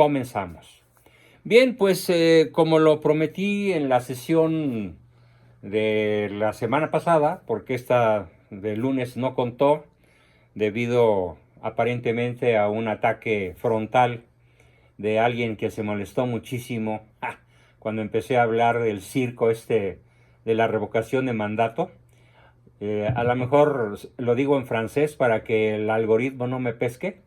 comenzamos. Bien, pues como lo prometí en la sesión de la semana pasada, porque esta de lunes no contó, debido aparentemente a un ataque frontal de alguien que se molestó muchísimo cuando empecé a hablar del circo de la revocación de mandato. A lo mejor lo digo en francés para que el algoritmo no me pesque,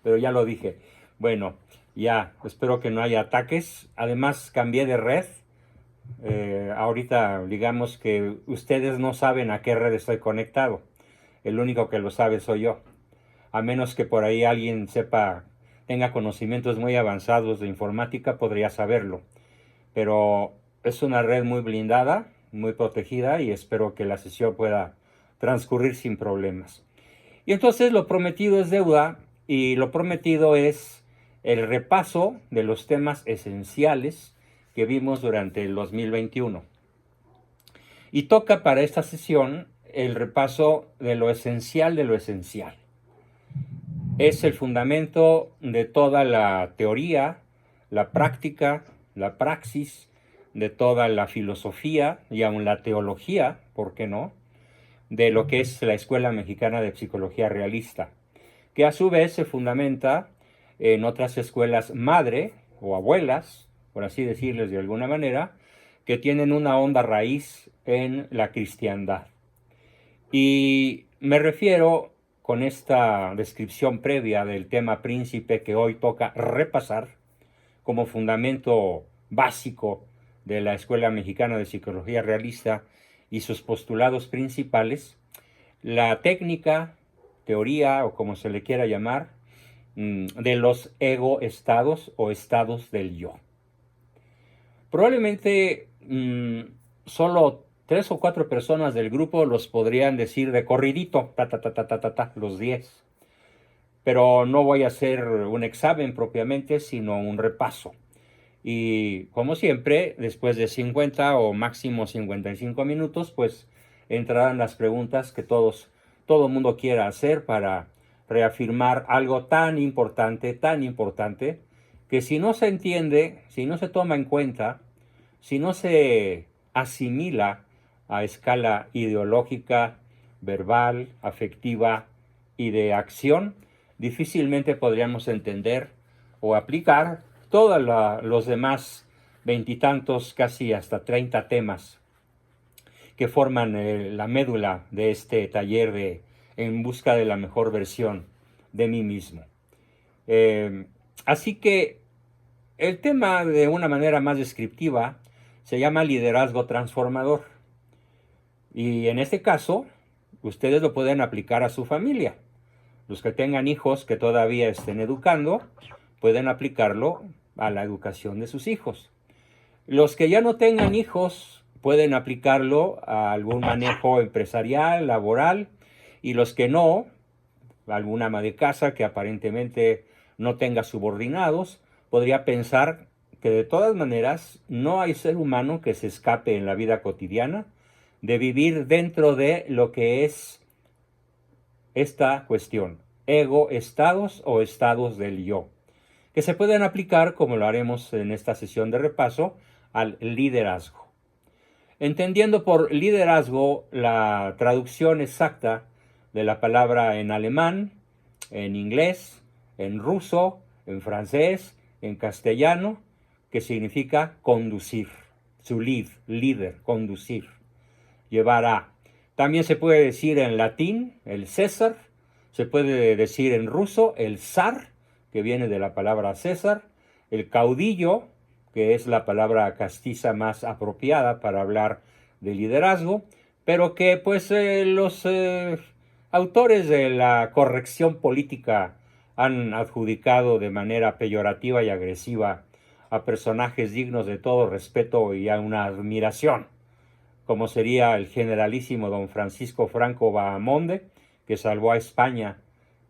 pero ya lo dije. Bueno, ya, espero que no haya ataques. Además, cambié de red. Ahorita, digamos que ustedes no saben a qué red estoy conectado. El único que lo sabe soy yo. A menos que por ahí alguien sepa, tenga conocimientos muy avanzados de informática, podría saberlo. Pero es una red muy blindada, muy protegida, y espero que la sesión pueda transcurrir sin problemas. Y entonces lo prometido es deuda, y lo prometido es el repaso de los temas esenciales que vimos durante el 2021. Y toca para esta sesión el repaso de lo esencial de lo esencial. Es el fundamento de toda la teoría, la práctica, la praxis, de toda la filosofía y aún la teología, ¿por qué no?, de lo que es la Escuela Mexicana de Psicología Realista, que a su vez se fundamenta en otras escuelas madre o abuelas, por así decirles de alguna manera, que tienen una honda raíz en la cristiandad. Y me refiero, con esta descripción previa del tema príncipe que hoy toca repasar como fundamento básico de la Escuela Mexicana de Psicología Realista y sus postulados principales, la técnica, teoría o como se le quiera llamar, de los ego-estados o estados del yo. Probablemente solo 3 o 4 personas del grupo los podrían decir de corridito, los 10. Pero no voy a hacer un examen propiamente, sino un repaso. Y como siempre, después de 50 o máximo 55 minutos, pues entrarán las preguntas que todo mundo quiera hacer para reafirmar algo tan importante, que si no se entiende, si no se toma en cuenta, si no se asimila a escala ideológica, verbal, afectiva y de acción, difícilmente podríamos entender o aplicar todos los demás veintitantos, casi hasta 30 temas que forman la médula de este taller de En busca de la mejor versión de mí mismo. Así que el tema, de una manera más descriptiva, se llama liderazgo transformador. Y en este caso, ustedes lo pueden aplicar a su familia. Los que tengan hijos que todavía estén educando, pueden aplicarlo a la educación de sus hijos. Los que ya no tengan hijos, pueden aplicarlo a algún manejo empresarial, laboral, y los que no, alguna ama de casa que aparentemente no tenga subordinados, podría pensar que de todas maneras no hay ser humano que se escape en la vida cotidiana de vivir dentro de lo que es esta cuestión, ego estados o estados del yo, que se pueden aplicar, como lo haremos en esta sesión de repaso, al liderazgo. Entendiendo por liderazgo la traducción exacta de la palabra en alemán, en inglés, en ruso, en francés, en castellano, que significa conducir, to lead, líder, conducir, llevar a. También se puede decir en latín el César, se puede decir en ruso el zar, que viene de la palabra César, el caudillo, que es la palabra castiza más apropiada para hablar de liderazgo, pero que pues los autores de la corrección política han adjudicado de manera peyorativa y agresiva a personajes dignos de todo respeto y a una admiración, como sería el generalísimo don Francisco Franco Bahamonde, que salvó a España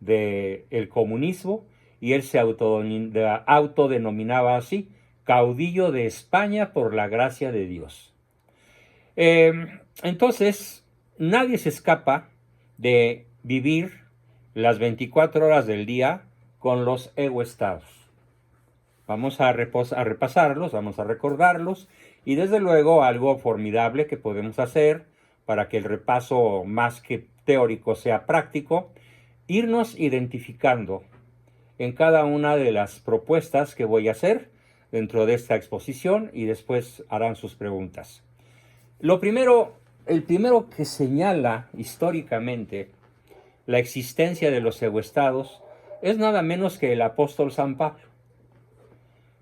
del comunismo, y él se autodenominaba así, caudillo de España por la gracia de Dios. Entonces, nadie se escapa de vivir las 24 horas del día con los egoestados. Vamos a repasarlos, vamos a recordarlos, y desde luego algo formidable que podemos hacer para que el repaso más que teórico sea práctico, irnos identificando en cada una de las propuestas que voy a hacer dentro de esta exposición y después harán sus preguntas. El primero que señala históricamente la existencia de los egoestados es nada menos que el apóstol San Pablo.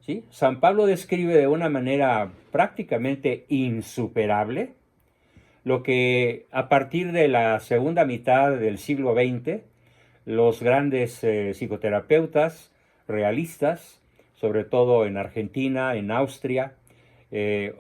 ¿Sí? San Pablo describe de una manera prácticamente insuperable lo que a partir de la segunda mitad del siglo XX los grandes psicoterapeutas realistas, sobre todo en Argentina, en Austria,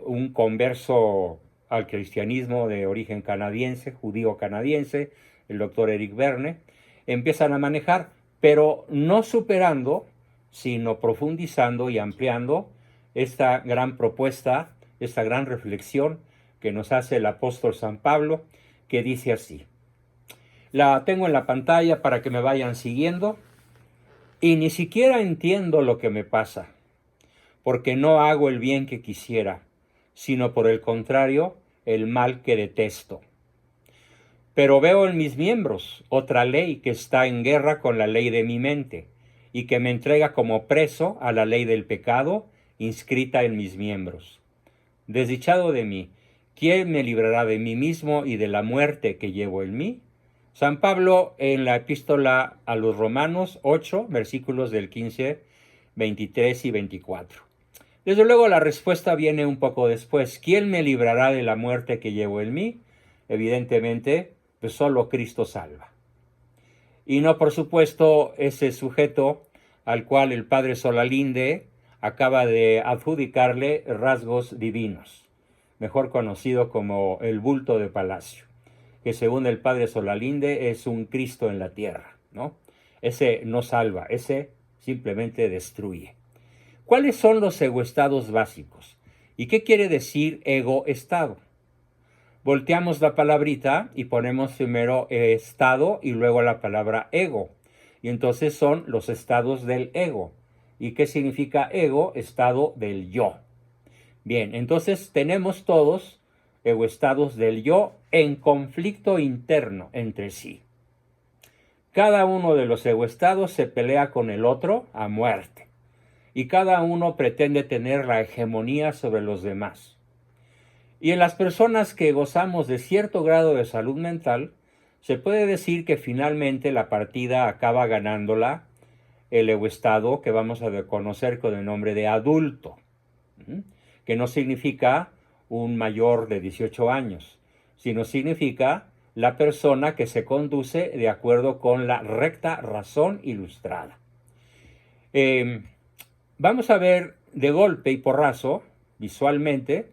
un converso al cristianismo de origen canadiense, judío canadiense, el doctor Eric Berne, empiezan a manejar, pero no superando, sino profundizando y ampliando esta gran propuesta, esta gran reflexión que nos hace el apóstol San Pablo, que dice así. La tengo en la pantalla para que me vayan siguiendo. Y ni siquiera entiendo lo que me pasa, porque no hago el bien que quisiera, sino por el contrario, el mal que detesto. Pero veo en mis miembros otra ley que está en guerra con la ley de mi mente, y que me entrega como preso a la ley del pecado inscrita en mis miembros. Desdichado de mí, ¿quién me librará de mí mismo y de la muerte que llevo en mí? San Pablo en la epístola a los Romanos 8, versículos del 15, 23 y 24. Desde luego la respuesta viene un poco después. ¿Quién me librará de la muerte que llevo en mí? Evidentemente, pues solo Cristo salva. Y no, por supuesto, ese sujeto al cual el padre Solalinde acaba de adjudicarle rasgos divinos, mejor conocido como el bulto de palacio, que según el padre Solalinde es un Cristo en la tierra, ¿no? Ese no salva, ese simplemente destruye. ¿Cuáles son los egoestados básicos? ¿Y qué quiere decir egoestado? Volteamos la palabrita y ponemos primero estado y luego la palabra ego. Y entonces son los estados del ego. ¿Y qué significa ego? Estado del yo. Bien, entonces tenemos todos egoestados del yo en conflicto interno entre sí. Cada uno de los egoestados se pelea con el otro a muerte. Y cada uno pretende tener la hegemonía sobre los demás. Y en las personas que gozamos de cierto grado de salud mental, se puede decir que finalmente la partida acaba ganándola el egoestado que vamos a conocer con el nombre de adulto, que no significa un mayor de 18 años, sino significa la persona que se conduce de acuerdo con la recta razón ilustrada. Vamos a ver de golpe y porrazo, visualmente,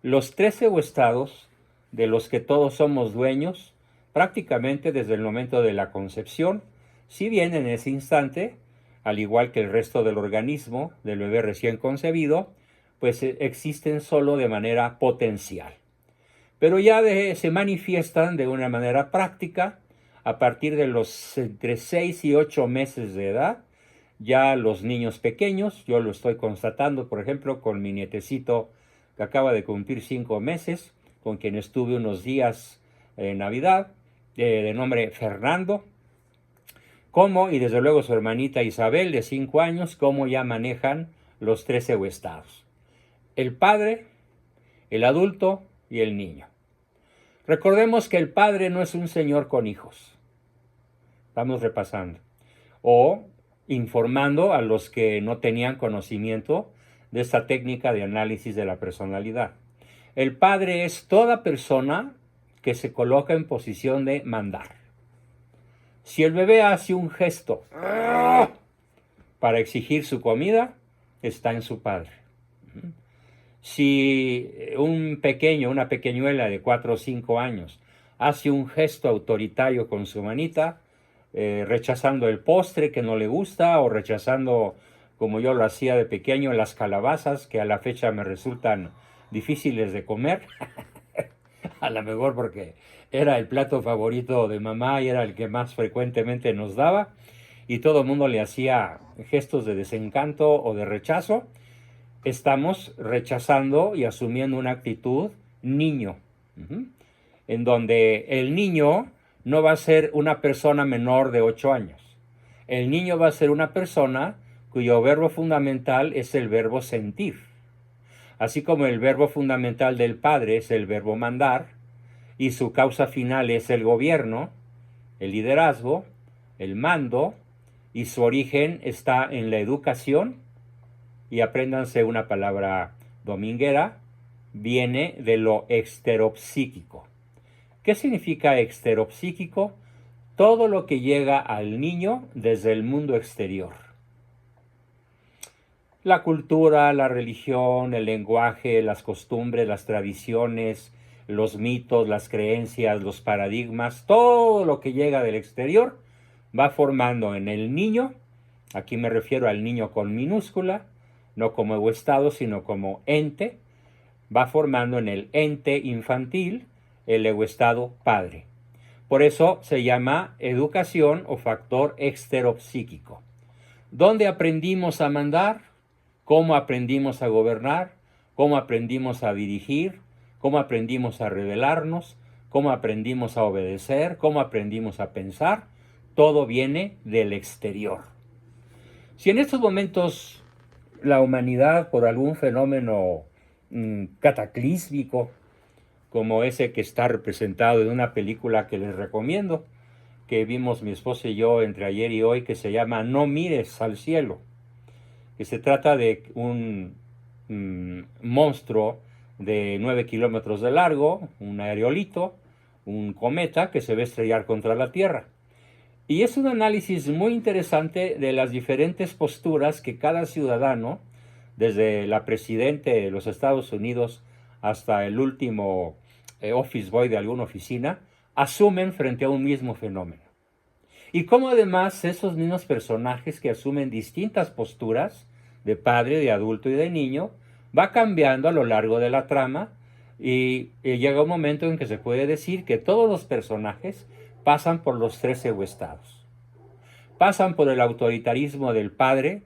los 3 egoestados de los que todos somos dueños prácticamente desde el momento de la concepción, si bien en ese instante, al igual que el resto del organismo del bebé recién concebido, pues existen solo de manera potencial. Pero ya se manifiestan de una manera práctica a partir de los entre 6 y 8 meses de edad. Ya los niños pequeños, yo lo estoy constatando, por ejemplo, con mi nietecito que acaba de cumplir 5 meses, con quien estuve unos días en Navidad, de nombre Fernando, y desde luego su hermanita Isabel, de 5 años, cómo ya manejan los 3 egoestados. El padre, el adulto y el niño. Recordemos que el padre no es un señor con hijos. Vamos repasando. O informando a los que no tenían conocimiento de esta técnica de análisis de la personalidad. El padre es toda persona que se coloca en posición de mandar. Si el bebé hace un gesto para exigir su comida, está en su padre. Si un pequeño, una pequeñuela de 4 o 5 años hace un gesto autoritario con su manita, rechazando el postre que no le gusta o rechazando, como yo lo hacía de pequeño, las calabazas que a la fecha me resultan difíciles de comer, a lo mejor porque era el plato favorito de mamá y era el que más frecuentemente nos daba. y todo el mundo le hacía gestos de desencanto o de rechazo, estamos rechazando y asumiendo una actitud niño, en donde el niño no va a ser una persona menor de 8 años. El niño va a ser una persona cuyo verbo fundamental es el verbo sentir. Así como el verbo fundamental del padre es el verbo mandar, y su causa final es el gobierno, el liderazgo, el mando, y su origen está en la educación, y apréndanse una palabra dominguera, viene de lo exteropsíquico. ¿Qué significa exteropsíquico? Todo lo que llega al niño desde el mundo exterior. La cultura, la religión, el lenguaje, las costumbres, las tradiciones, los mitos, las creencias, los paradigmas, todo lo que llega del exterior va formando en el niño, aquí me refiero al niño con minúscula, no como egoestado, sino como ente, va formando en el ente infantil el egoestado padre. Por eso se llama educación o factor exteropsíquico. ¿Dónde aprendimos a mandar? ¿Cómo aprendimos a gobernar? ¿Cómo aprendimos a dirigir? ¿Cómo aprendimos a rebelarnos? ¿Cómo aprendimos a obedecer? ¿Cómo aprendimos a pensar? Todo viene del exterior. Si en estos momentos la humanidad, por algún fenómeno cataclísmico, como ese que está representado en una película que les recomiendo, que vimos mi esposa y yo entre ayer y hoy, que se llama No mires al cielo, que se trata de un monstruo de 9 kilómetros de largo, un aerolito, un cometa que se va a estrellar contra la Tierra. Y es un análisis muy interesante de las diferentes posturas que cada ciudadano, desde la presidente de los Estados Unidos hasta el último office boy de alguna oficina, asumen frente a un mismo fenómeno. Y cómo además esos mismos personajes que asumen distintas posturas de padre, de adulto y de niño, va cambiando a lo largo de la trama y llega un momento en que se puede decir que todos los personajes pasan por los 3 egoestados. Pasan por el autoritarismo del padre,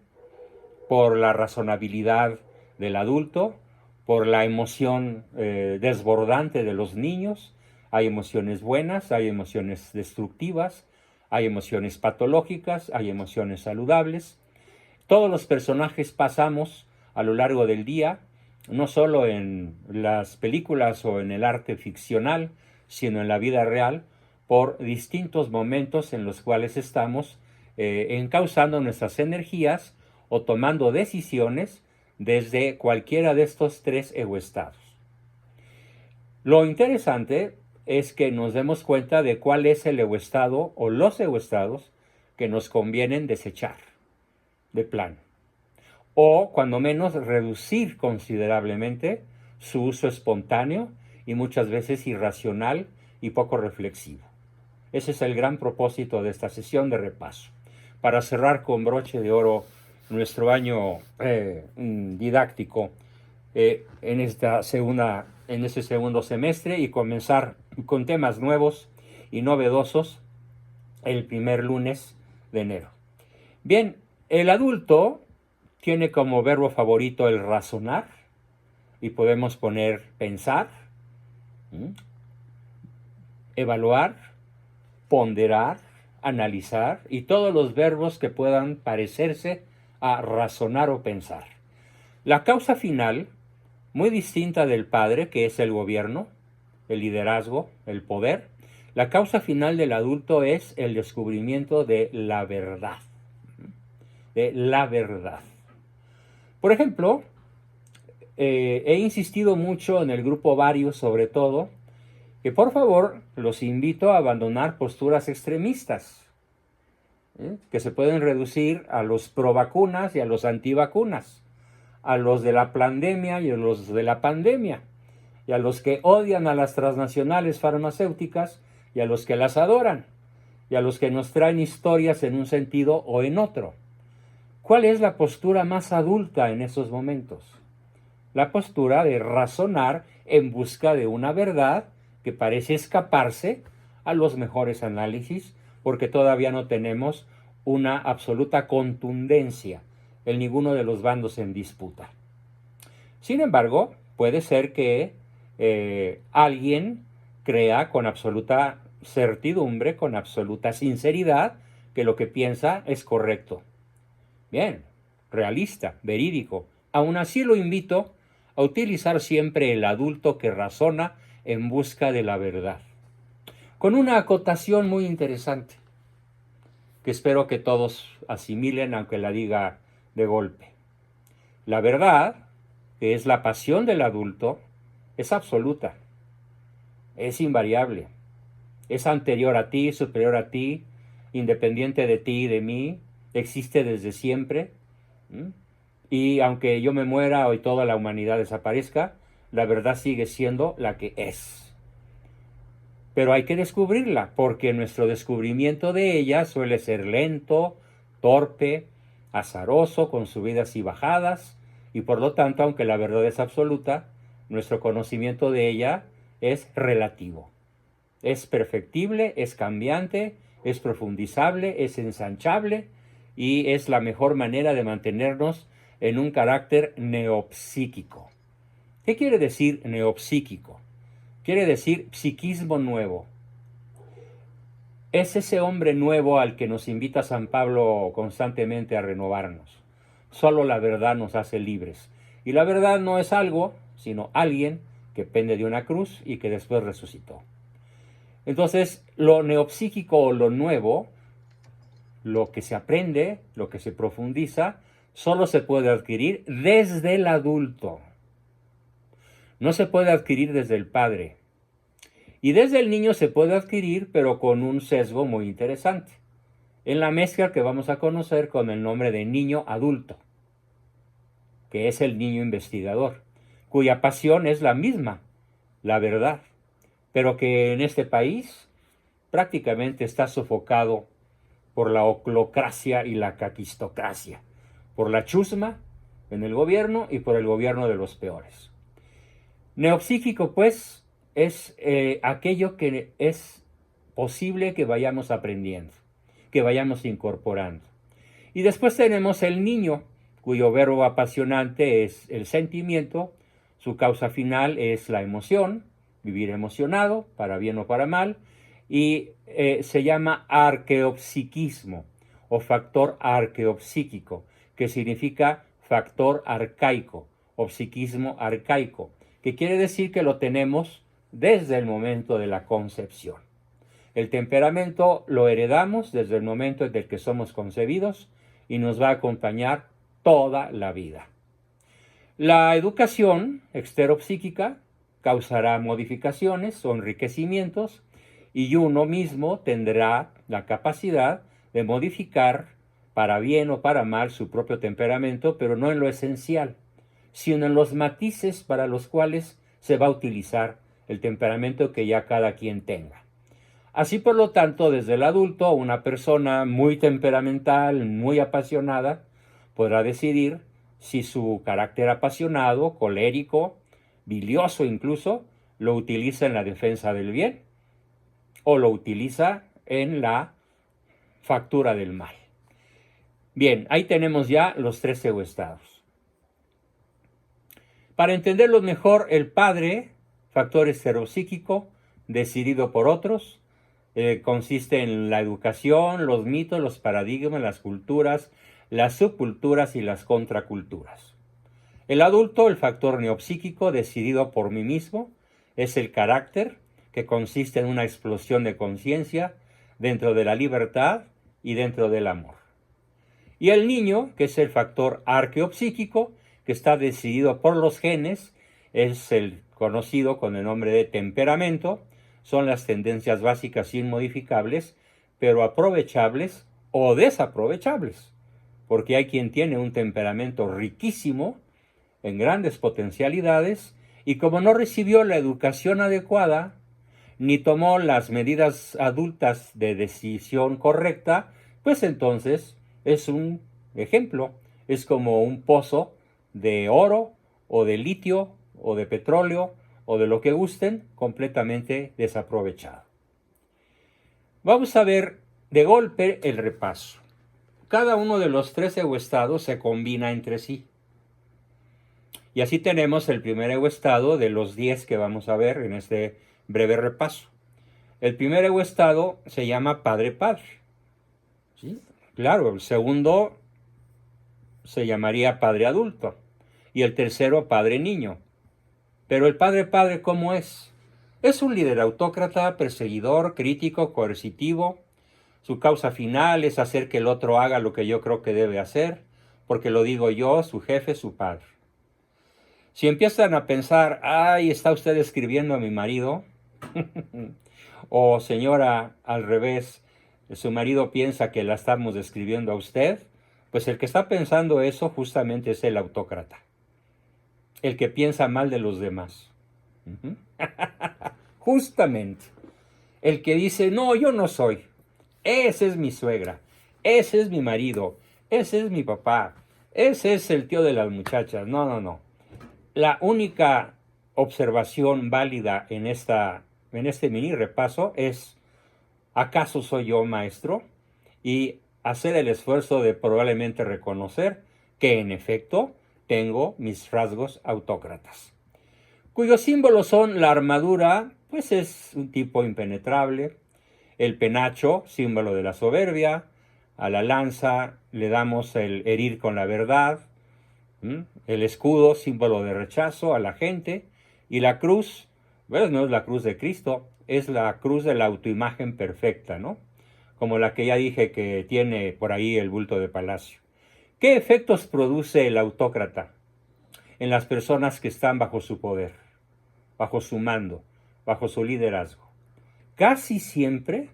por la razonabilidad del adulto, por la emoción desbordante de los niños. Hay emociones buenas, hay emociones destructivas, hay emociones patológicas, hay emociones saludables. Todos los personajes pasamos a lo largo del día, no solo en las películas o en el arte ficcional, sino en la vida real, por distintos momentos en los cuales estamos encauzando nuestras energías o tomando decisiones desde cualquiera de estos 3 egoestados. Lo interesante es que nos demos cuenta de cuál es el egoestado o los egoestados que nos convienen desechar de plano, o cuando menos reducir considerablemente su uso espontáneo y muchas veces irracional y poco reflexivo. Ese es el gran propósito de esta sesión de repaso, para cerrar con broche de oro nuestro año didáctico en este segundo semestre y comenzar con temas nuevos y novedosos el primer lunes de enero. Bien, el adulto tiene como verbo favorito el razonar y podemos poner pensar, evaluar, ponderar, analizar y todos los verbos que puedan parecerse a razonar o pensar. La causa final, muy distinta del padre, que es el gobierno, el liderazgo, el poder, la causa final del adulto es el descubrimiento de la verdad. De la verdad. Por ejemplo, he insistido mucho en el grupo Varios, sobre todo, que por favor los invito a abandonar posturas extremistas, que se pueden reducir a los provacunas y a los antivacunas, a los de la pandemia y a los de la pandemia, y a los que odian a las transnacionales farmacéuticas y a los que las adoran, y a los que nos traen historias en un sentido o en otro. ¿Cuál es la postura más adulta en esos momentos? La postura de razonar en busca de una verdad que parece escaparse a los mejores análisis, porque todavía no tenemos una absoluta contundencia en ninguno de los bandos en disputa. Sin embargo, puede ser que alguien crea con absoluta certidumbre, con absoluta sinceridad, que lo que piensa es correcto. Bien, realista, verídico. Aún así lo invito a utilizar siempre el adulto que razona en busca de la verdad. Con una acotación muy interesante, que espero que todos asimilen, aunque la diga de golpe. La verdad, que es la pasión del adulto, es absoluta, es invariable, es anterior a ti, superior a ti, independiente de ti y de mí, existe desde siempre. Y aunque yo me muera o toda la humanidad desaparezca, la verdad sigue siendo la que es. Pero hay que descubrirla, porque nuestro descubrimiento de ella suele ser lento, torpe, azaroso, con subidas y bajadas, y por lo tanto, aunque la verdad es absoluta, nuestro conocimiento de ella es relativo. Es perfectible, es cambiante, es profundizable, es ensanchable, y es la mejor manera de mantenernos en un carácter neopsíquico. ¿Qué quiere decir neopsíquico? Quiere decir psiquismo nuevo. Es ese hombre nuevo al que nos invita San Pablo constantemente a renovarnos. Solo la verdad nos hace libres. Y la verdad no es algo, sino alguien que pende de una cruz y que después resucitó. Entonces, lo neopsíquico o lo nuevo, lo que se aprende, lo que se profundiza, solo se puede adquirir desde el adulto. No se puede adquirir desde el padre. Y desde el niño se puede adquirir, pero con un sesgo muy interesante, en la mezcla que vamos a conocer con el nombre de niño adulto, que es el niño investigador, cuya pasión es la misma, la verdad, pero que en este país prácticamente está sofocado por la oclocracia y la caquistocracia, por la chusma en el gobierno y por el gobierno de los peores. Neopsíquico, pues, es aquello que es posible que vayamos aprendiendo, que vayamos incorporando. Y después tenemos el niño, cuyo verbo apasionante es el sentimiento, su causa final es la emoción, vivir emocionado, para bien o para mal, y se llama arqueopsiquismo o factor arqueopsíquico, que significa factor arcaico o psiquismo arcaico, que quiere decir que lo tenemos desde el momento de la concepción. El temperamento lo heredamos desde el momento en el que somos concebidos y nos va a acompañar toda la vida. La educación exteropsíquica causará modificaciones o enriquecimientos y uno mismo tendrá la capacidad de modificar para bien o para mal su propio temperamento, pero no en lo esencial, sino en los matices para los cuales se va a utilizar el temperamento que ya cada quien tenga. Así, por lo tanto, desde el adulto, una persona muy temperamental, muy apasionada, podrá decidir si su carácter apasionado, colérico, bilioso incluso, lo utiliza en la defensa del bien o lo utiliza en la factura del mal. Bien, ahí tenemos ya los tres egoestados. Para entenderlo mejor, el padre, factor estereopsíquico, decidido por otros, consiste en la educación, los mitos, los paradigmas, las culturas, las subculturas y las contraculturas. El adulto, el factor neopsíquico, decidido por mí mismo, es el carácter, que consiste en una explosión de conciencia dentro de la libertad y dentro del amor. Y el niño, que es el factor arqueopsíquico, que está decidido por los genes, es el conocido con el nombre de temperamento, son las tendencias básicas inmodificables, pero aprovechables o desaprovechables, porque hay quien tiene un temperamento riquísimo, en grandes potencialidades, y como no recibió la educación adecuada, ni tomó las medidas adultas de decisión correcta, pues entonces es un ejemplo, es como un pozo de oro o de litio o de petróleo o de lo que gusten, completamente desaprovechado. Vamos a ver de golpe el repaso. cada uno de los 13 egoestados se combina entre sí. Y así tenemos el primer egoestado de los 10 que vamos a ver en este breve repaso. El primer egoestado se llama Padre-Padre. ¿Sí? Claro, el segundo se llamaría Padre Adulto y el tercero Padre Niño. Pero el Padre-Padre, ¿cómo es? Es un líder autócrata, perseguidor, crítico, coercitivo. Su causa final es hacer que el otro haga lo que yo creo que debe hacer, porque lo digo yo, su jefe, su padre. Si empiezan a pensar, ay, ¿está usted escribiendo a mi marido? O señora, al revés, su marido piensa que la estamos describiendo a usted, pues el que está pensando eso justamente es el autócrata, el que piensa mal de los demás. Justamente, el que dice, no, yo no soy, esa es mi suegra, ese es mi marido, ese es mi papá, ese es el tío de las muchachas, no, no, no. La única observación válida en este mini repaso es, ¿acaso soy yo maestro? Y hacer el esfuerzo de probablemente reconocer que en efecto tengo mis rasgos autócratas, cuyos símbolos son la armadura, pues es un tipo impenetrable, el penacho, símbolo de la soberbia, a la lanza le damos el herir con la verdad, el escudo, símbolo de rechazo a la gente, y la cruz, bueno, no es la cruz de Cristo, es la cruz de la autoimagen perfecta, ¿no? Como la que ya dije que tiene por ahí el bulto de palacio. ¿Qué efectos produce el autócrata en las personas que están bajo su poder, bajo su mando, bajo su liderazgo? Casi siempre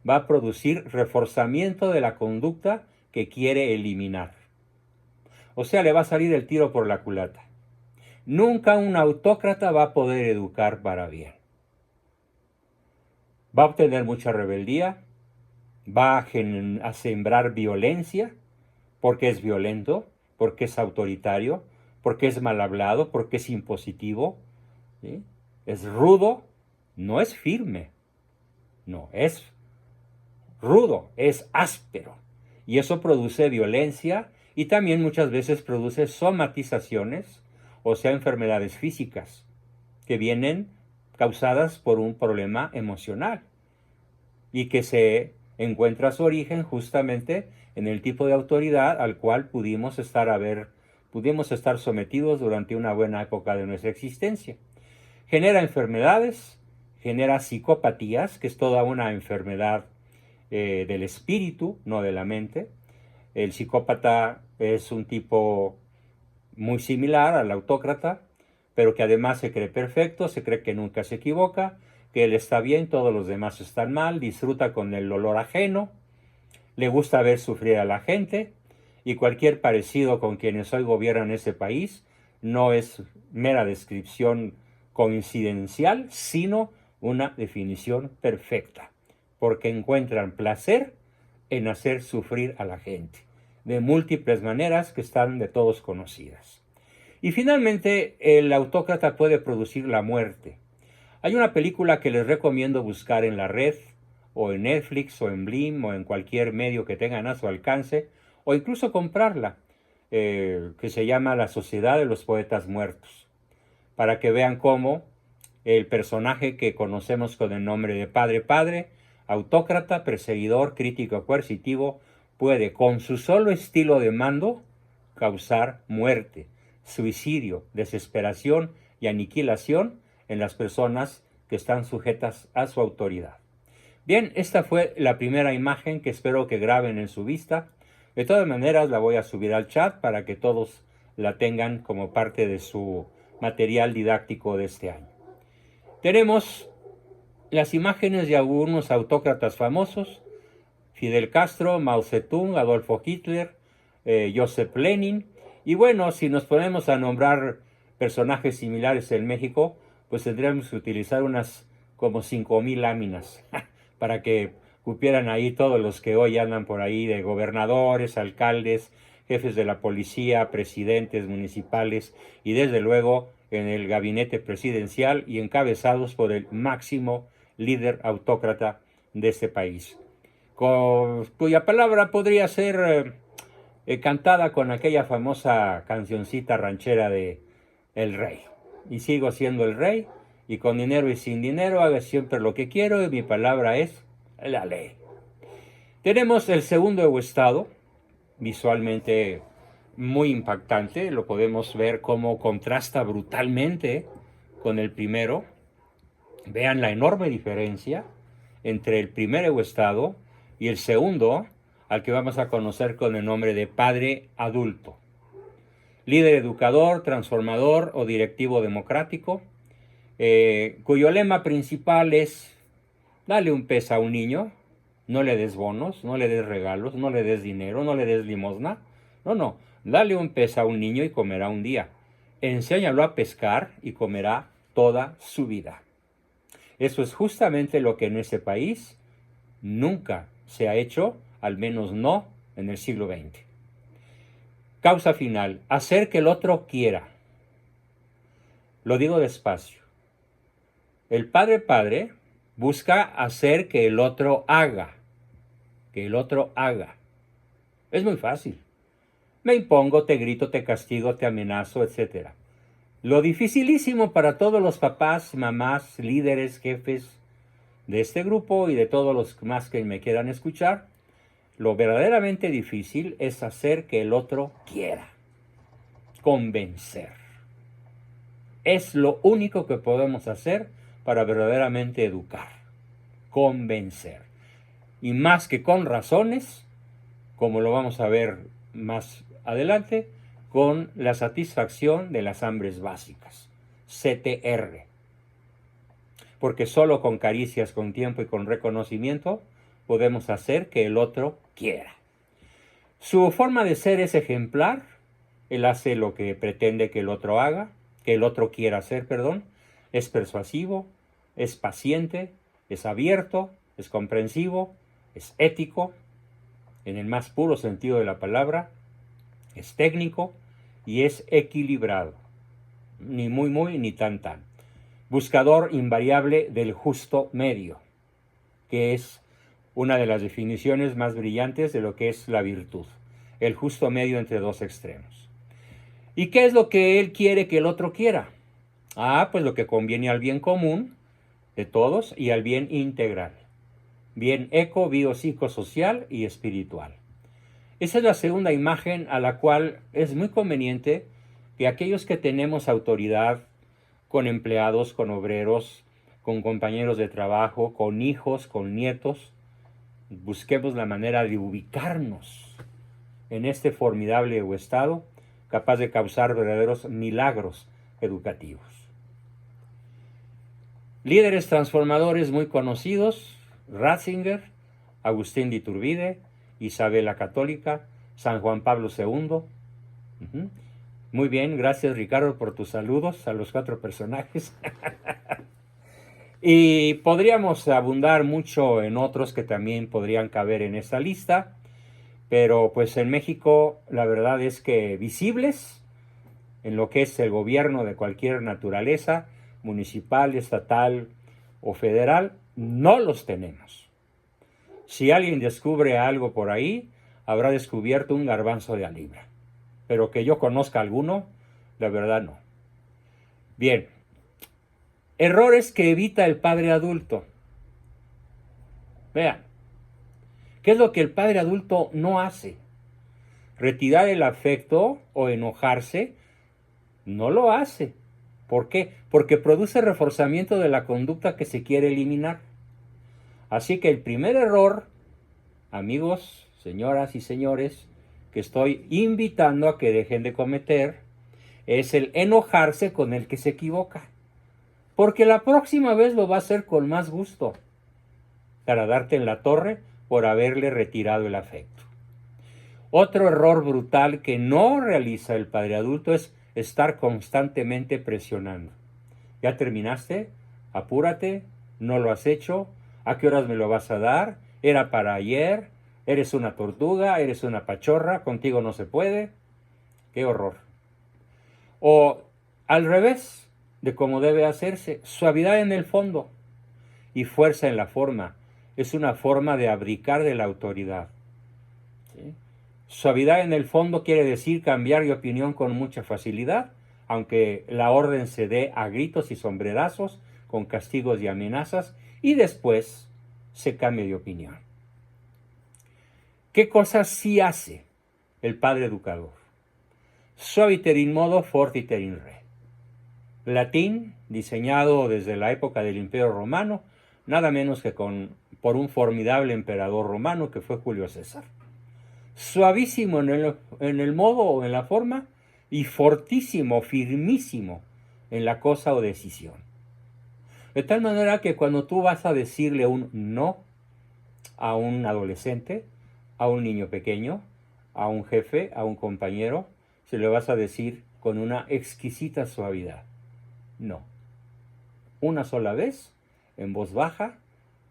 va a producir reforzamiento de la conducta que quiere eliminar. O sea, le va a salir el tiro por la culata. Nunca un autócrata va a poder educar para bien. Va a obtener mucha rebeldía, va a sembrar violencia, porque es violento, porque es autoritario, porque es mal hablado, porque es impositivo, ¿sí? Es rudo, no es firme, no, es rudo, es áspero. Y eso produce violencia y también muchas veces produce somatizaciones, o sea, enfermedades físicas, que vienen causadas por un problema emocional y que se encuentra su origen justamente en el tipo de autoridad al cual pudimos estar sometidos durante una buena época de nuestra existencia. Genera enfermedades, genera psicopatías, que es toda una enfermedad del espíritu, no de la mente. El psicópata es un tipo muy similar al autócrata, pero que además se cree perfecto, se cree que nunca se equivoca, que él está bien, todos los demás están mal, disfruta con el olor ajeno, le gusta ver sufrir a la gente, y cualquier parecido con quienes hoy gobiernan ese país no es mera descripción coincidencial, sino una definición perfecta, porque encuentran placer en hacer sufrir a la gente, de múltiples maneras que están de todos conocidas. Y finalmente, el autócrata puede producir la muerte. Hay una película que les recomiendo buscar en la red, o en Netflix, o en Blim, o en cualquier medio que tengan a su alcance, o incluso comprarla, que se llama La Sociedad de los Poetas Muertos, para que vean cómo el personaje que conocemos con el nombre de Padre, autócrata, perseguidor, crítico, coercitivo, puede, con su solo estilo de mando, causar muerte, suicidio, desesperación y aniquilación en las personas que están sujetas a su autoridad. Bien, esta fue la primera imagen que espero que graben en su vista. De todas maneras, la voy a subir al chat para que todos la tengan como parte de su material didáctico de este año. Tenemos las imágenes de algunos autócratas famosos: Fidel Castro, Mao Zedong, Adolfo Hitler, Joseph Lenin. Y bueno, si nos ponemos a nombrar personajes similares en México, pues tendríamos que utilizar unas como 5,000 láminas para que cupieran ahí todos los que hoy andan por ahí, de gobernadores, alcaldes, jefes de la policía, presidentes municipales y desde luego en el gabinete presidencial y encabezados por el máximo líder autócrata de este país, cuya palabra podría ser cantada con aquella famosa cancioncita ranchera de El Rey. Y sigo siendo el rey, y con dinero y sin dinero hago siempre lo que quiero, y mi palabra es la ley. Tenemos el segundo estado, visualmente muy impactante, lo podemos ver cómo contrasta brutalmente con el primero. Vean la enorme diferencia entre el primer estado y el segundo, al que vamos a conocer con el nombre de padre adulto. Líder educador, transformador o directivo democrático, cuyo lema principal es: dale un pez a un niño, no le des bonos, no le des regalos, no le des dinero, no le des limosna. No, dale un pez a un niño y comerá un día. Enséñalo a pescar y comerá toda su vida. Eso es justamente lo que en ese país nunca se ha hecho, al menos no en el siglo XX. Causa final: hacer que el otro quiera. Lo digo despacio. El padre busca hacer que el otro haga. Que el otro haga. Es muy fácil. Me impongo, te grito, te castigo, te amenazo, etc. Lo dificilísimo para todos los papás, mamás, líderes, jefes de este grupo y de todos los más que me quieran escuchar, lo verdaderamente difícil es hacer que el otro quiera. Convencer. Es lo único que podemos hacer para verdaderamente educar. Convencer. Y más que con razones, como lo vamos a ver más adelante, con la satisfacción de las hambres básicas. CTR. Porque solo con caricias, con tiempo y con reconocimiento podemos hacer que el otro quiera. Su forma de ser es ejemplar. Él hace lo que pretende que el otro haga, que el otro quiera hacer, perdón. Es persuasivo, es paciente, es abierto, es comprensivo, es ético, en el más puro sentido de la palabra, es técnico y es equilibrado. Ni muy, ni tan. Buscador invariable del justo medio, que es una de las definiciones más brillantes de lo que es la virtud. El justo medio entre dos extremos. ¿Y qué es lo que él quiere que el otro quiera? Pues lo que conviene al bien común de todos y al bien integral. Bien eco, biopsicosocial y espiritual. Esa es la segunda imagen a la cual es muy conveniente que aquellos que tenemos autoridad con empleados, con obreros, con compañeros de trabajo, con hijos, con nietos, busquemos la manera de ubicarnos en este formidable estado capaz de causar verdaderos milagros educativos. Líderes transformadores muy conocidos: Ratzinger, Agustín de Iturbide, Isabel la Católica, San Juan Pablo II. Muy bien, gracias Ricardo por tus saludos a los 4 personajes. Y podríamos abundar mucho en otros que también podrían caber en esta lista, pero pues en México la verdad es que visibles en lo que es el gobierno de cualquier naturaleza, municipal, estatal o federal, no los tenemos. Si alguien descubre algo por ahí, habrá descubierto un garbanzo de a libra. Pero que yo conozca alguno, la verdad no. Bien. Errores que evita el padre adulto. Vean, ¿qué es lo que el padre adulto no hace? Retirar el afecto o enojarse, no lo hace. ¿Por qué? Porque produce reforzamiento de la conducta que se quiere eliminar. Así que el primer error, amigos, señoras y señores, que estoy invitando a que dejen de cometer, es el enojarse con el que se equivoca. Porque la próxima vez lo va a hacer con más gusto, para darte en la torre por haberle retirado el afecto. Otro error brutal que no realiza el padre adulto es estar constantemente presionando. ¿Ya terminaste? Apúrate, no lo has hecho, ¿a qué horas me lo vas a dar? Era para ayer, eres una tortuga, eres una pachorra, contigo no se puede. ¡Qué horror! O al revés de cómo debe hacerse, suavidad en el fondo y fuerza en la forma. Es una forma de abdicar de la autoridad. ¿Sí? Suavidad en el fondo quiere decir cambiar de opinión con mucha facilidad, aunque la orden se dé a gritos y sombrerazos, con castigos y amenazas, y después se cambie de opinión. ¿Qué cosas sí hace el padre educador? Suaviter in modo, fortiter in re. Latín, diseñado desde la época del Imperio Romano, nada menos que por un formidable emperador romano que fue Julio César. Suavísimo en el modo o en la forma, y fortísimo, firmísimo en la cosa o decisión. De tal manera que cuando tú vas a decirle un no a un adolescente, a un niño pequeño, a un jefe, a un compañero, se le vas a decir con una exquisita suavidad. No. Una sola vez, en voz baja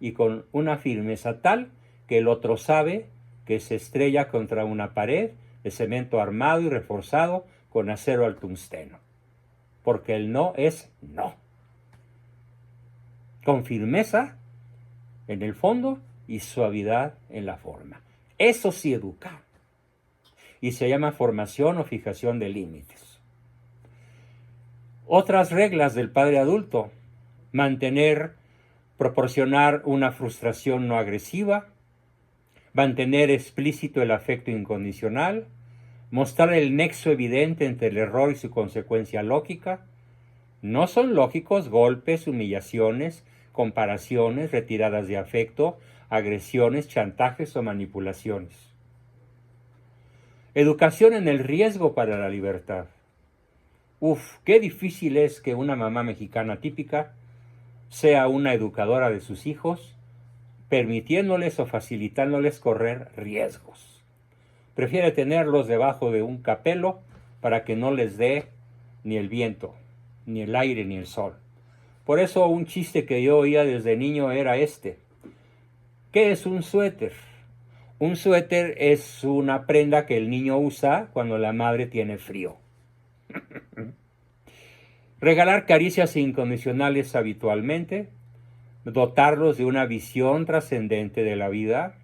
y con una firmeza tal que el otro sabe que se estrella contra una pared de cemento armado y reforzado con acero al tungsteno. Porque el no es no. Con firmeza en el fondo y suavidad en la forma. Eso sí educa. Y se llama formación o fijación de límites. Otras reglas del padre adulto: proporcionar una frustración no agresiva, mantener explícito el afecto incondicional, mostrar el nexo evidente entre el error y su consecuencia lógica. No son lógicos golpes, humillaciones, comparaciones, retiradas de afecto, agresiones, chantajes o manipulaciones. Educación en el riesgo para la libertad. Qué difícil es que una mamá mexicana típica sea una educadora de sus hijos, permitiéndoles o facilitándoles correr riesgos. Prefiere tenerlos debajo de un capelo para que no les dé ni el viento, ni el aire, ni el sol. Por eso un chiste que yo oía desde niño era este. ¿Qué es un suéter? Un suéter es una prenda que el niño usa cuando la madre tiene frío. Regalar caricias incondicionales habitualmente, dotarlos de una visión trascendente de la vida.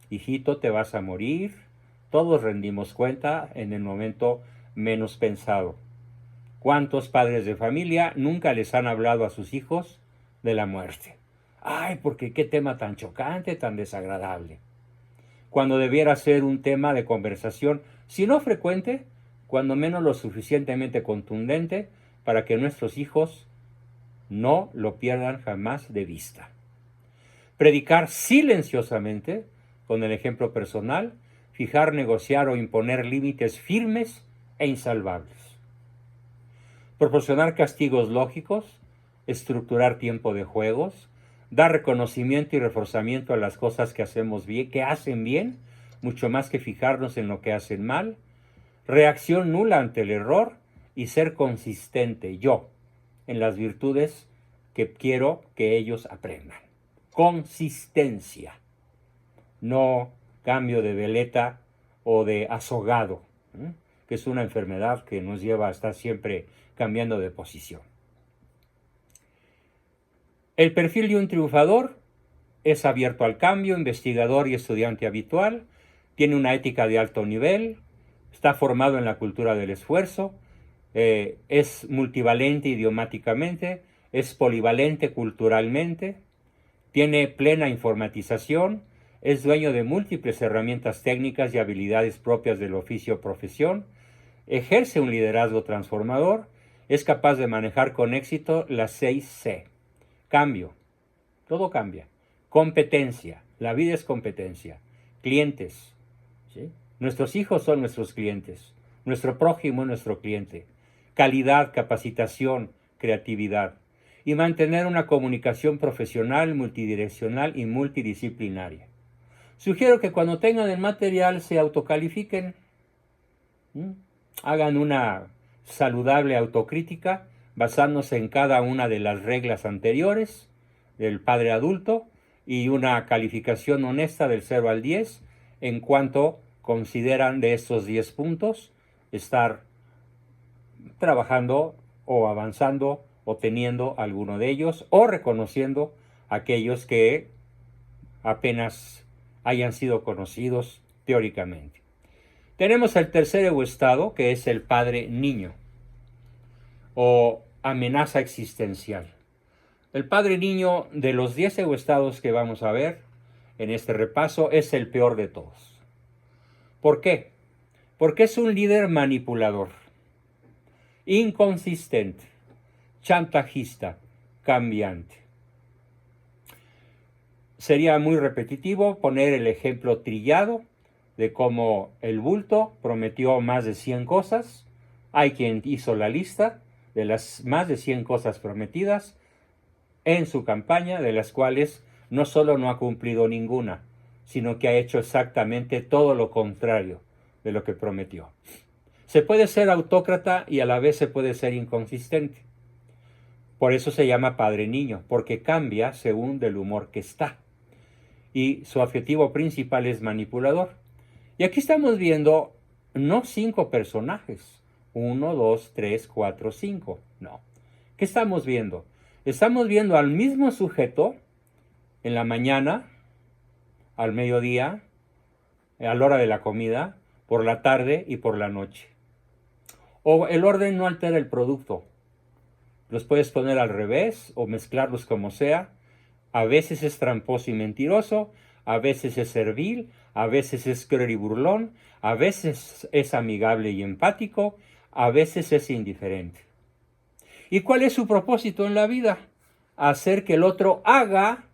Hijito, te vas a morir. Todos rendimos cuenta en el momento menos pensado. ¿Cuántos padres de familia nunca les han hablado a sus hijos de la muerte? Ay, porque qué tema tan chocante, tan desagradable. Cuando debiera ser un tema de conversación, si no frecuente, cuando menos lo suficientemente contundente para que nuestros hijos no lo pierdan jamás de vista. Predicar silenciosamente, con el ejemplo personal, fijar, negociar o imponer límites firmes e insalvables. Proporcionar castigos lógicos, estructurar tiempo de juegos, dar reconocimiento y reforzamiento a las cosas que hacemos bien, que hacen bien, mucho más que fijarnos en lo que hacen mal. Reacción nula ante el error y ser consistente yo en las virtudes que quiero que ellos aprendan. Consistencia, no cambio de veleta o de azogado, que es una enfermedad que nos lleva a estar siempre cambiando de posición. El perfil de un triunfador es abierto al cambio, investigador y estudiante habitual, tiene una ética de alto nivel, está formado en la cultura del esfuerzo, es multivalente idiomáticamente, es polivalente culturalmente, tiene plena informatización, es dueño de múltiples herramientas técnicas y habilidades propias del oficio o profesión, ejerce un liderazgo transformador, es capaz de manejar con éxito las 6 C. Cambio, todo cambia. Competencia, la vida es competencia. Clientes, ¿sí? Nuestros hijos son nuestros clientes, nuestro prójimo es nuestro cliente. Calidad, capacitación, creatividad. Y mantener una comunicación profesional, multidireccional y multidisciplinaria. Sugiero que cuando tengan el material se autocalifiquen, hagan una saludable autocrítica basándose en cada una de las reglas anteriores del padre adulto y una calificación honesta del 0 al 10 en cuanto consideran de estos 10 puntos estar trabajando o avanzando o teniendo alguno de ellos o reconociendo aquellos que apenas hayan sido conocidos teóricamente. Tenemos el tercer egoestado, que es el padre niño, o amenaza existencial. El padre niño, de los 10 egoestados que vamos a ver en este repaso, es el peor de todos. ¿Por qué? Porque es un líder manipulador, inconsistente, chantajista, cambiante. Sería muy repetitivo poner el ejemplo trillado de cómo el bulto prometió más de 100 cosas. Hay quien hizo la lista de las más de 100 cosas prometidas en su campaña, de las cuales no solo no ha cumplido ninguna, sino que ha hecho exactamente todo lo contrario de lo que prometió. Se puede ser autócrata y a la vez se puede ser inconsistente. Por eso se llama padre niño, porque cambia según del humor que está. Y su objetivo principal es manipulador. Y aquí estamos viendo no 5 personajes, 1, 2, 3, 4, 5, no. ¿Qué estamos viendo? Estamos viendo al mismo sujeto en la mañana, al mediodía, a la hora de la comida, por la tarde y por la noche. O el orden no altera el producto. Los puedes poner al revés o mezclarlos como sea. A veces es tramposo y mentiroso, a veces es servil, a veces es cruel y burlón, a veces es amigable y empático, a veces es indiferente. ¿Y cuál es su propósito en la vida? Hacer que el otro haga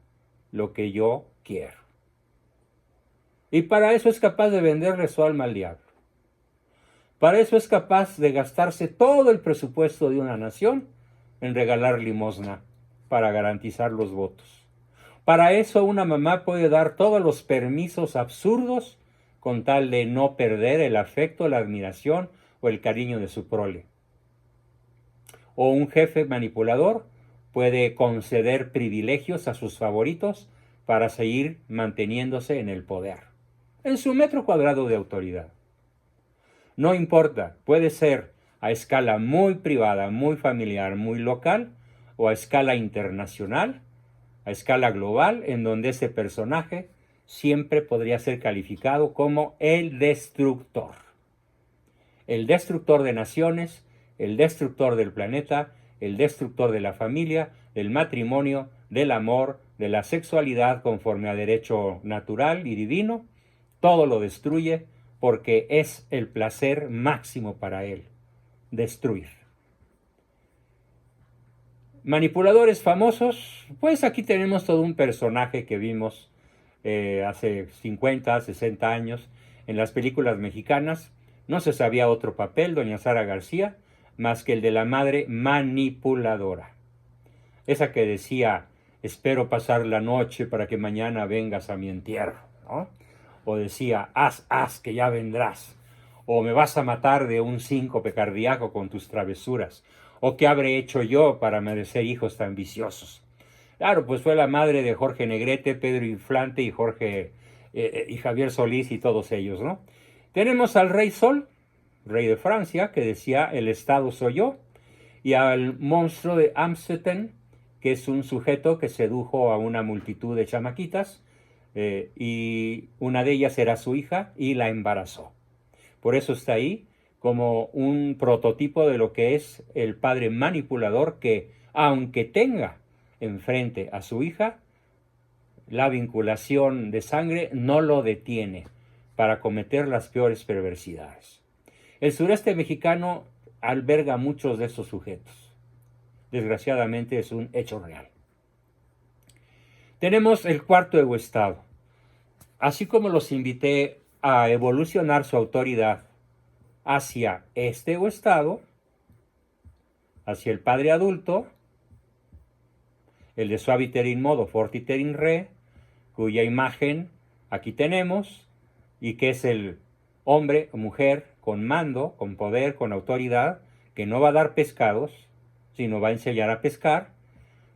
lo que yo quiero. Y para eso es capaz de venderle su alma al diablo. Para eso es capaz de gastarse todo el presupuesto de una nación en regalar limosna para garantizar los votos. Para eso una mamá puede dar todos los permisos absurdos con tal de no perder el afecto, la admiración o el cariño de su prole. O un jefe manipulador puede conceder privilegios a sus favoritos para seguir manteniéndose en el poder, en su metro cuadrado de autoridad. No importa, puede ser a escala muy privada, muy familiar, muy local, o a escala internacional, a escala global, en donde ese personaje siempre podría ser calificado como el destructor. El destructor de naciones, el destructor del planeta, el destructor de la familia, del matrimonio, del amor, de la sexualidad conforme a derecho natural y divino. Todo lo destruye porque es el placer máximo para él, destruir. Manipuladores famosos, pues aquí tenemos todo un personaje que vimos hace 50, 60 años en las películas mexicanas. No se sabía otro papel, doña Sara García, más que el de la madre manipuladora. Esa que decía, espero pasar la noche para que mañana vengas a mi entierro, ¿no? O decía, haz, que ya vendrás. O me vas a matar de un síncope cardíaco con tus travesuras. O qué habré hecho yo para merecer hijos tan viciosos. Claro, pues fue la madre de Jorge Negrete, Pedro Inflante y y Javier Solís y todos ellos, ¿no? Tenemos al rey Sol, rey de Francia, que decía, el Estado soy yo, y al monstruo de Amstetten, que es un sujeto que sedujo a una multitud de chamaquitas, y una de ellas era su hija y la embarazó. Por eso está ahí como un prototipo de lo que es el padre manipulador que, aunque tenga enfrente a su hija, la vinculación de sangre no lo detiene para cometer las peores perversidades. El sureste mexicano alberga muchos de esos sujetos. Desgraciadamente es un hecho real. Tenemos el cuarto egoestado. Así como los invité a evolucionar su autoridad hacia este egoestado, hacia el padre adulto, el de suaviter in modo, fortiter in re, cuya imagen aquí tenemos, y que es el hombre o mujer con mando, con poder, con autoridad, que no va a dar pescados, sino va a enseñar a pescar.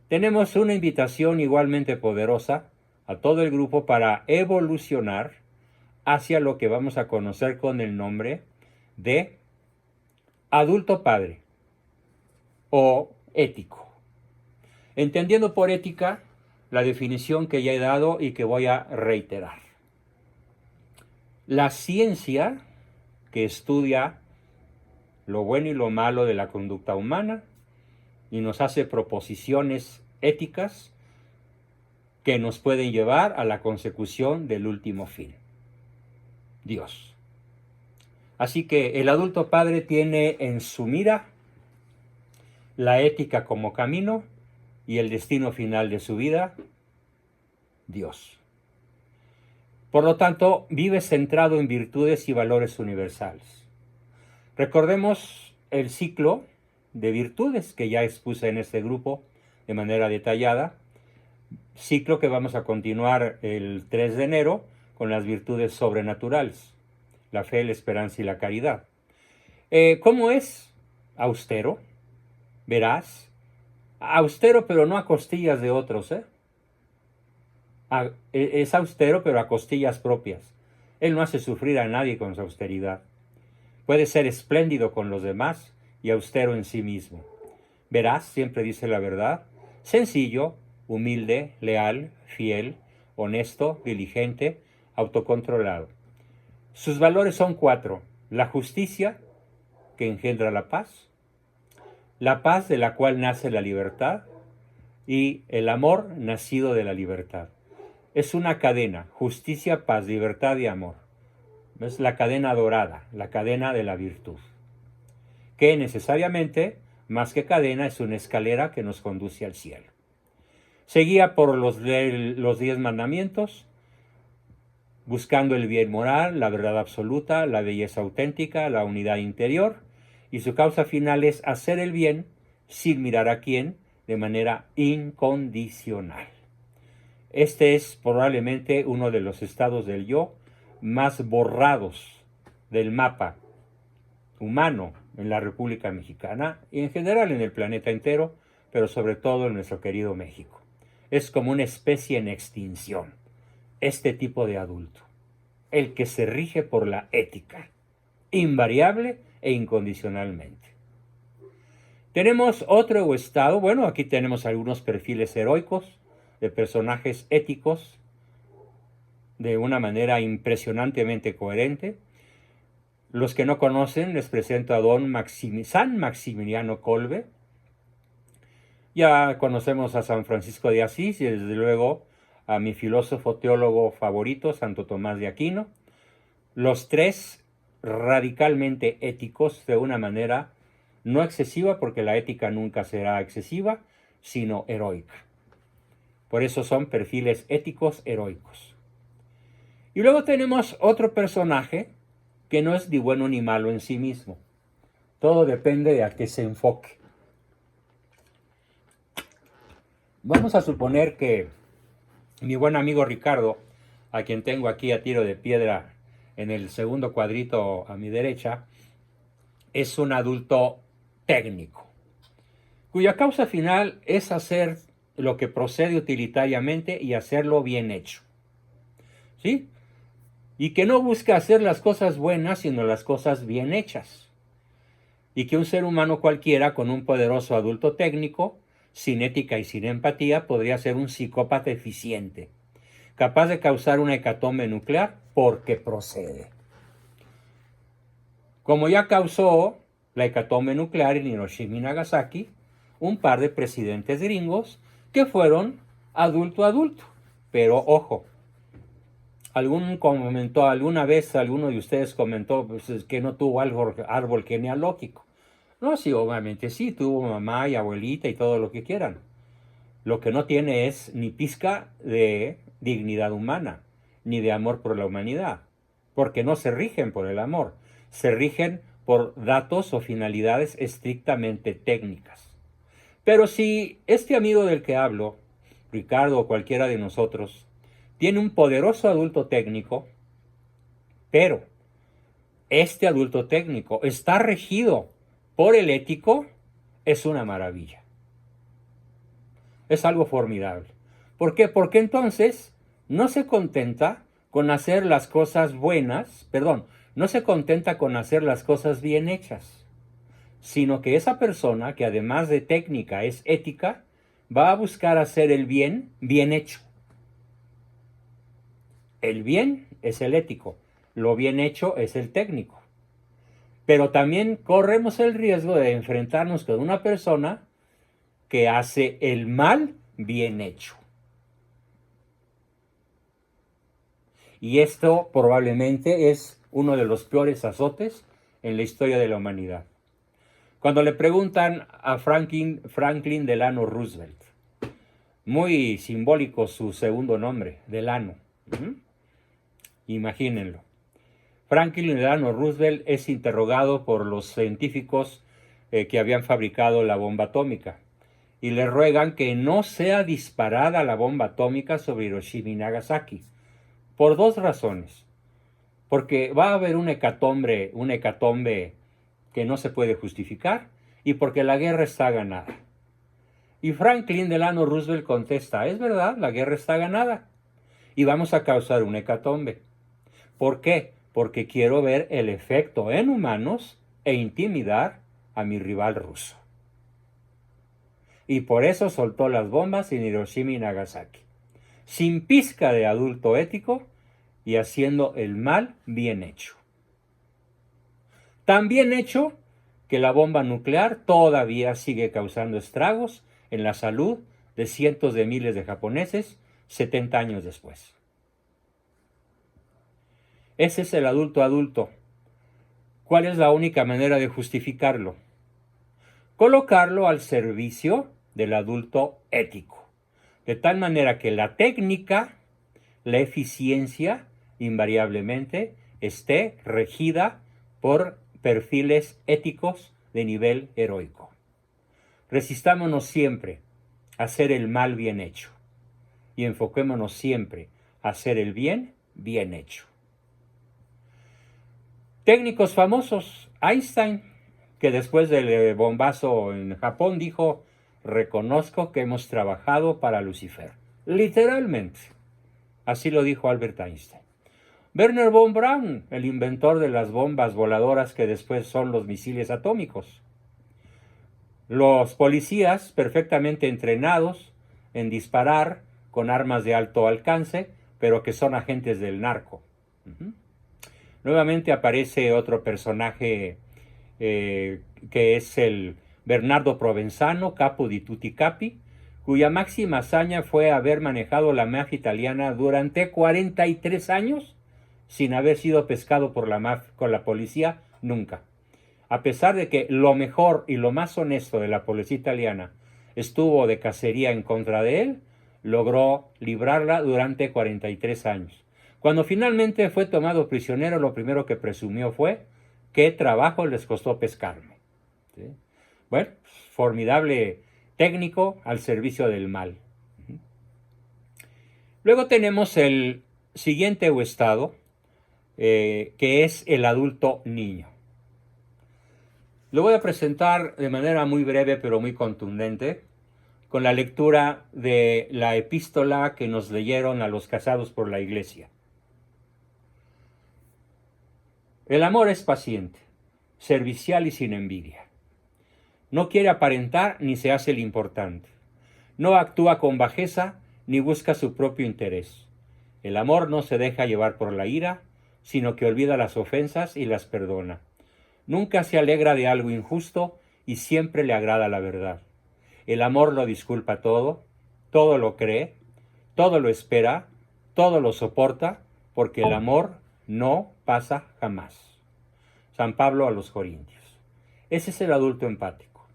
Tenemos una invitación igualmente poderosa a todo el grupo para evolucionar hacia lo que vamos a conocer con el nombre de adulto padre o ético. Entendiendo por ética la definición que ya he dado y que voy a reiterar. la ciencia que estudia lo bueno y lo malo de la conducta humana y nos hace proposiciones éticas que nos pueden llevar a la consecución del último fin, Dios. Así que el adulto padre tiene en su mira la ética como camino y el destino final de su vida, Dios. Por lo tanto, vive centrado en virtudes y valores universales. Recordemos el ciclo de virtudes que ya expuse en este grupo de manera detallada, ciclo que vamos a continuar el 3 de enero con las virtudes sobrenaturales, la fe, la esperanza y la caridad. ¿Cómo es? Austero, veraz, austero pero no a costillas de otros, es austero pero a costillas propias. Él no hace sufrir a nadie con su austeridad. Puede ser espléndido con los demás y austero en sí mismo. Veraz, siempre dice la verdad, sencillo, humilde, leal, fiel, honesto, diligente, autocontrolado. Sus valores son 4. La justicia, que engendra la paz de la cual nace la libertad, y el amor nacido de la libertad. Es una cadena, justicia, paz, libertad y amor. Es la cadena dorada, la cadena de la virtud, que necesariamente, más que cadena, es una escalera que nos conduce al cielo. Se guía por los 10 mandamientos, buscando el bien moral, la verdad absoluta, la belleza auténtica, la unidad interior, y su causa final es hacer el bien sin mirar a quién, de manera incondicional. Este es probablemente uno de los estados del yo más borrados del mapa humano en la República Mexicana y en general en el planeta entero, pero sobre todo en nuestro querido México. Es como una especie en extinción, este tipo de adulto, el que se rige por la ética, invariable e incondicionalmente. Tenemos otro estado, bueno, aquí tenemos algunos perfiles heroicos de personajes éticos de una manera impresionantemente coherente. Los que no conocen, les presento a San Maximiliano Kolbe. Ya conocemos a San Francisco de Asís y desde luego a mi filósofo teólogo favorito, Santo Tomás de Aquino. Los tres radicalmente éticos de una manera no excesiva, porque la ética nunca será excesiva, sino heroica. Por eso son perfiles éticos heroicos. Y luego tenemos otro personaje que no es ni bueno ni malo en sí mismo. Todo depende de a qué se enfoque. Vamos a suponer que mi buen amigo Ricardo, a quien tengo aquí a tiro de piedra en el segundo cuadrito a mi derecha, es un adulto técnico, cuya causa final es hacer lo que procede utilitariamente y hacerlo bien hecho. ¿Sí? Y que no busca hacer las cosas buenas, sino las cosas bien hechas. Y que un ser humano cualquiera con un poderoso adulto técnico, sin ética y sin empatía, podría ser un psicópata eficiente, capaz de causar una hecatombe nuclear porque procede. Como ya causó la hecatombe nuclear en Hiroshima y Nagasaki, un par de presidentes gringos que fueron adulto. Pero ojo, alguna vez alguno de ustedes comentó pues, que no tuvo árbol genealógico. No, sí, obviamente sí, tuvo mamá y abuelita y todo lo que quieran. Lo que no tiene es ni pizca de dignidad humana, ni de amor por la humanidad, porque no se rigen por el amor, se rigen por datos o finalidades estrictamente técnicas. Pero si este amigo del que hablo, Ricardo o cualquiera de nosotros, tiene un poderoso adulto técnico, pero este adulto técnico está regido por el ético, es una maravilla. Es algo formidable. ¿Por qué? Porque entonces no se contenta con hacer las cosas no se contenta con hacer las cosas bien hechas, sino que esa persona, que además de técnica es ética, va a buscar hacer el bien bien hecho. El bien es el ético, lo bien hecho es el técnico. Pero también corremos el riesgo de enfrentarnos con una persona que hace el mal bien hecho. Y esto probablemente es uno de los peores azotes en la historia de la humanidad. Cuando le preguntan a Franklin Delano Roosevelt, muy simbólico su segundo nombre, Delano. Imagínenlo. Franklin Delano Roosevelt es interrogado por los científicos que habían fabricado la bomba atómica y le ruegan que no sea disparada la bomba atómica sobre Hiroshima y Nagasaki, por dos razones. Porque va a haber una hecatombe que no se puede justificar y porque la guerra está ganada. Y Franklin Delano Roosevelt contesta, es verdad, la guerra está ganada y vamos a causar una hecatombe. ¿Por qué? Porque quiero ver el efecto en humanos e intimidar a mi rival ruso. Y por eso soltó las bombas en Hiroshima y Nagasaki, sin pizca de adulto ético y haciendo el mal bien hecho. Tan bien hecho que la bomba nuclear todavía sigue causando estragos en la salud de cientos de miles de japoneses 70 años después. Ese es el adulto. ¿Cuál es la única manera de justificarlo? Colocarlo al servicio del adulto ético, de tal manera que la técnica, la eficiencia, invariablemente esté regida por perfiles éticos de nivel heroico. Resistámonos siempre a hacer el mal bien hecho y enfoquémonos siempre a hacer el bien bien hecho. Técnicos famosos, Einstein, que después del bombazo en Japón dijo, reconozco que hemos trabajado para Lucifer. Literalmente, así lo dijo Albert Einstein. Werner von Braun, el inventor de las bombas voladoras que después son los misiles atómicos. Los policías perfectamente entrenados en disparar con armas de alto alcance, pero que son agentes del narco. Nuevamente aparece otro personaje que es el Bernardo Provenzano, capo di tutti capi, cuya máxima hazaña fue haber manejado la mafia italiana durante 43 años sin haber sido pescado por la policía nunca. A pesar de que lo mejor y lo más honesto de la policía italiana estuvo de cacería en contra de él, logró librarla durante 43 años. Cuando finalmente fue tomado prisionero, lo primero que presumió fue qué trabajo les costó pescarme. ¿Sí? Bueno, formidable técnico al servicio del mal. Luego tenemos el siguiente estado, que es el adulto niño. Lo voy a presentar de manera muy breve pero muy contundente con la lectura de la epístola que nos leyeron a los casados por la iglesia. El amor es paciente, servicial y sin envidia. No quiere aparentar ni se hace el importante. No actúa con bajeza ni busca su propio interés. El amor no se deja llevar por la ira, sino que olvida las ofensas y las perdona. Nunca se alegra de algo injusto y siempre le agrada la verdad. El amor lo disculpa todo, todo lo cree, todo lo espera, todo lo soporta, porque el amor no pasa jamás. San Pablo a los Corintios. Ese es el adulto empático.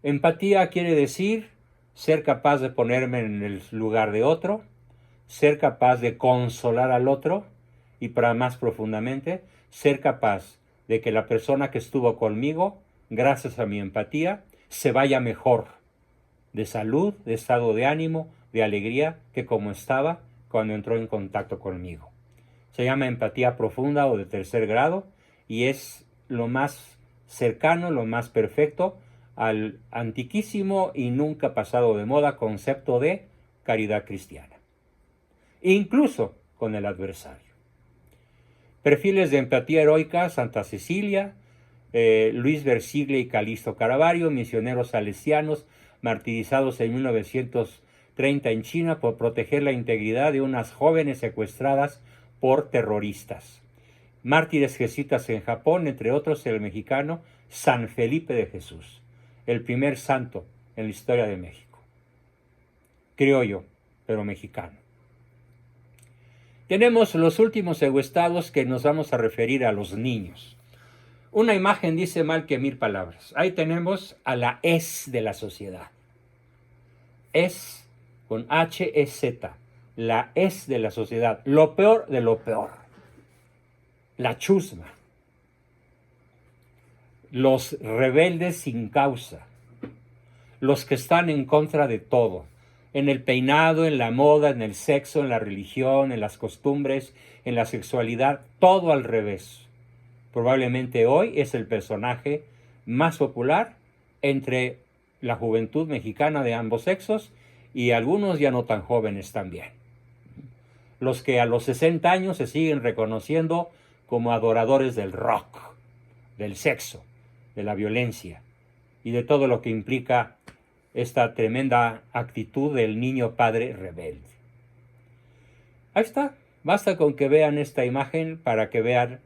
Empatía quiere decir ser capaz de ponerme en el lugar de otro, ser capaz de consolar al otro y, para más profundamente, ser capaz de que la persona que estuvo conmigo, gracias a mi empatía, se vaya mejor de salud, de estado de ánimo, de alegría, que como estaba cuando entró en contacto conmigo. Se llama empatía profunda o de tercer grado y es lo más cercano, lo más perfecto al antiquísimo y nunca pasado de moda concepto de caridad cristiana, incluso con el adversario. Perfiles de empatía heroica: Santa Cecilia, Luis Versiglia y Calixto Caravaggio, misioneros salesianos martirizados en 1930 en China por proteger la integridad de unas jóvenes secuestradas por terroristas. mártires jesuitas en Japón, entre otros el mexicano San Felipe de Jesús, el primer santo en la historia de México. Criollo, pero mexicano. Tenemos los últimos egoestados que nos vamos a referir a los niños. Una imagen dice mal que 1000 palabras. Ahí tenemos a la es de la sociedad. Es con H-E-Z. La es de la sociedad. Lo peor de lo peor. La chusma. Los rebeldes sin causa. Los que están en contra de todo. En el peinado, en la moda, en el sexo, en la religión, en las costumbres, en la sexualidad. Todo al revés. Probablemente hoy es el personaje más popular entre la juventud mexicana de ambos sexos y algunos ya no tan jóvenes también. Los que a los 60 años se siguen reconociendo como adoradores del rock, del sexo, de la violencia y de todo lo que implica esta tremenda actitud del niño padre rebelde. Ahí está, basta con que vean esta imagen para que vean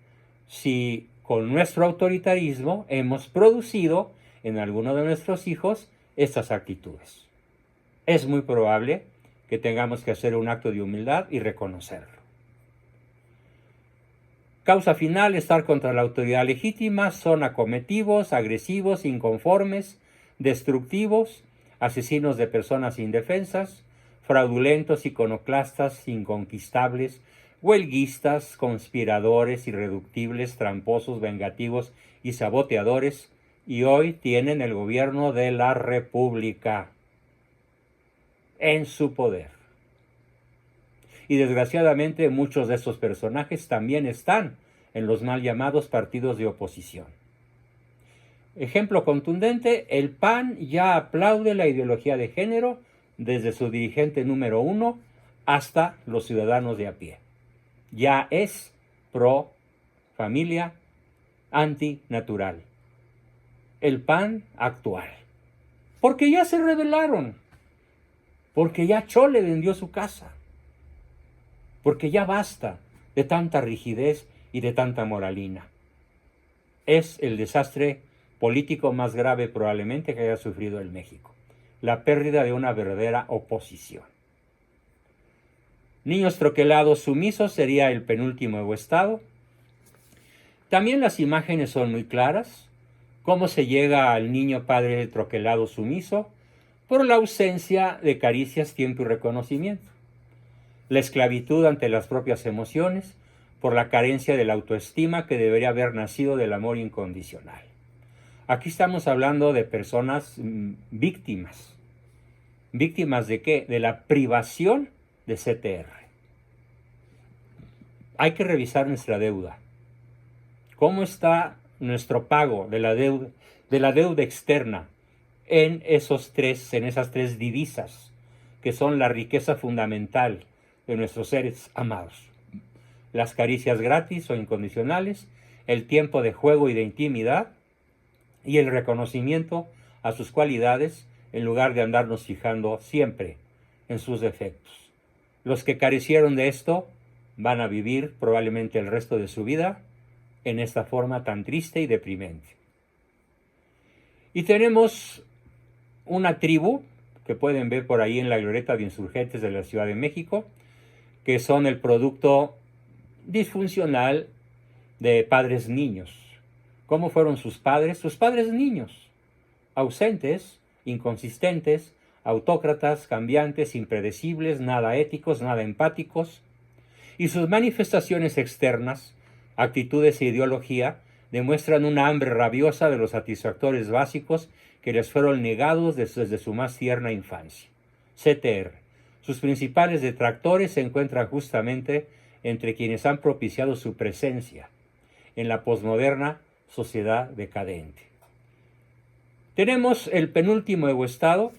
si con nuestro autoritarismo hemos producido en alguno de nuestros hijos estas actitudes. Es muy probable que tengamos que hacer un acto de humildad y reconocerlo. Causa final: estar contra la autoridad legítima. Son acometivos, agresivos, inconformes, destructivos, asesinos de personas indefensas, fraudulentos, iconoclastas, inconquistables, huelguistas, conspiradores, irreductibles, tramposos, vengativos y saboteadores, y hoy tienen el gobierno de la República en su poder. Y desgraciadamente muchos de estos personajes también están en los mal llamados partidos de oposición. Ejemplo contundente: el PAN ya aplaude la ideología de género desde su dirigente número 1 hasta los ciudadanos de a pie. Ya es pro familia, antinatural. El PAN actual. Porque ya se rebelaron. Porque ya Chole vendió su casa. Porque ya basta de tanta rigidez y de tanta moralina. Es el desastre político más grave probablemente que haya sufrido el México. La pérdida de una verdadera oposición. Niños troquelados sumisos sería el penúltimo estado. También las imágenes son muy claras. ¿Cómo se llega al niño padre troquelado sumiso? Por la ausencia de caricias, tiempo y reconocimiento. La esclavitud ante las propias emociones, por la carencia de la autoestima que debería haber nacido del amor incondicional. Aquí estamos hablando de personas víctimas. ¿Víctimas de qué? De la privación de CTR. Hay que revisar nuestra deuda. ¿Cómo está nuestro pago de la deuda externa en esas tres divisas que son la riqueza fundamental de nuestros seres amados? Las caricias gratis o incondicionales, el tiempo de juego y de intimidad y el reconocimiento a sus cualidades en lugar de andarnos fijando siempre en sus defectos. Los que carecieron de esto van a vivir probablemente el resto de su vida en esta forma tan triste y deprimente. Y tenemos una tribu que pueden ver por ahí en la glorieta de Insurgentes de la Ciudad de México, que son el producto disfuncional de padres niños. ¿Cómo fueron sus padres? Sus padres niños, ausentes, inconsistentes, autócratas, cambiantes, impredecibles, nada éticos, nada empáticos, y sus manifestaciones externas, actitudes e ideología, demuestran una hambre rabiosa de los satisfactores básicos que les fueron negados desde su más tierna infancia. CTR. Sus principales detractores se encuentran justamente entre quienes han propiciado su presencia en la posmoderna sociedad decadente. Tenemos el penúltimo egoestado,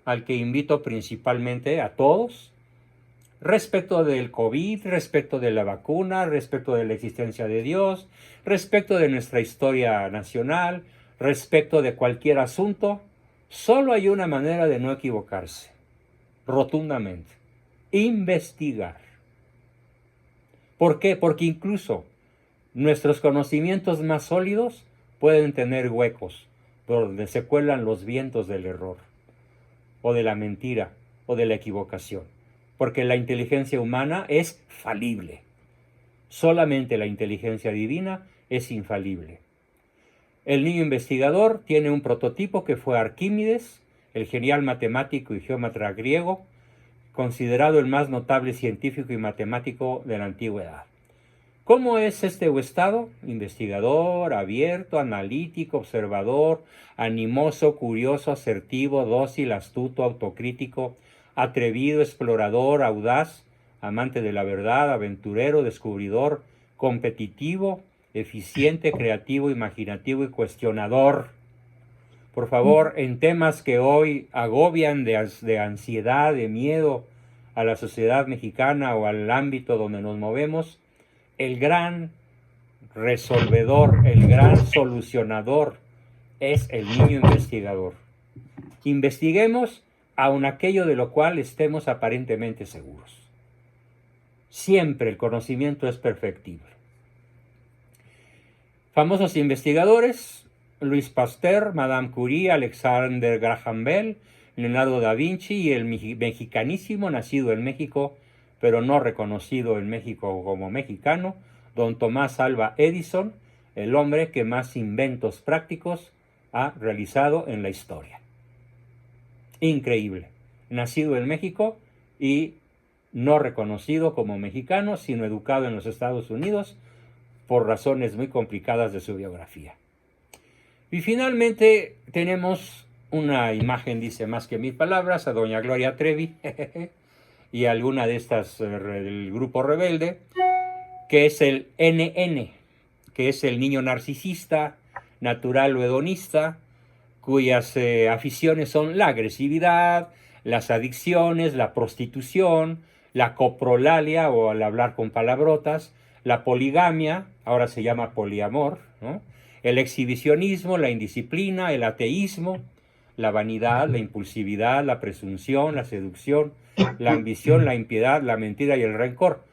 al que invito principalmente a todos, respecto del COVID, respecto de la vacuna, respecto de la existencia de Dios, respecto de nuestra historia nacional, respecto de cualquier asunto. Solo hay una manera de no equivocarse, rotundamente: investigar. ¿Por qué? Porque incluso Nuestros conocimientos más sólidos pueden tener huecos por donde se cuelan los vientos del error, o de la mentira, o de la equivocación, porque la inteligencia humana es falible. Solamente la inteligencia divina es infalible. El niño investigador tiene un prototipo que fue Arquímedes, el genial matemático y geómetra griego, considerado el más notable científico y matemático de la antigüedad. ¿Cómo es este estado? Investigador, abierto, analítico, observador, animoso, curioso, asertivo, dócil, astuto, autocrítico, atrevido, explorador, audaz, amante de la verdad, aventurero, descubridor, competitivo, eficiente, creativo, imaginativo y cuestionador. Por favor, en temas que hoy agobian de ansiedad, de miedo a la sociedad mexicana o al ámbito donde nos movemos, el gran resolvedor, el gran solucionador es el niño investigador. Investiguemos aun aquello de lo cual estemos aparentemente seguros. Siempre el conocimiento es perfectible. Famosos investigadores: Louis Pasteur, Madame Curie, Alexander Graham Bell, Leonardo da Vinci y el mexicanísimo, nacido en México, pero no reconocido en México como mexicano, don Tomás Alva Edison, el hombre que más inventos prácticos ha realizado en la historia. Increíble. Nacido en México y no reconocido como mexicano, sino educado en los Estados Unidos por razones muy complicadas de su biografía. Y finalmente tenemos una imagen, dice más que 1000 palabras, a doña Gloria Trevi y alguna de estas del grupo rebelde, que es el NN, que es el niño narcisista, natural o hedonista, cuyas aficiones son la agresividad, las adicciones, la prostitución, la coprolalia o al hablar con palabrotas, la poligamia, ahora se llama poliamor, ¿no? El exhibicionismo, la indisciplina, el ateísmo, la vanidad, la impulsividad, la presunción, la seducción, la ambición, la impiedad, la mentira y el rencor.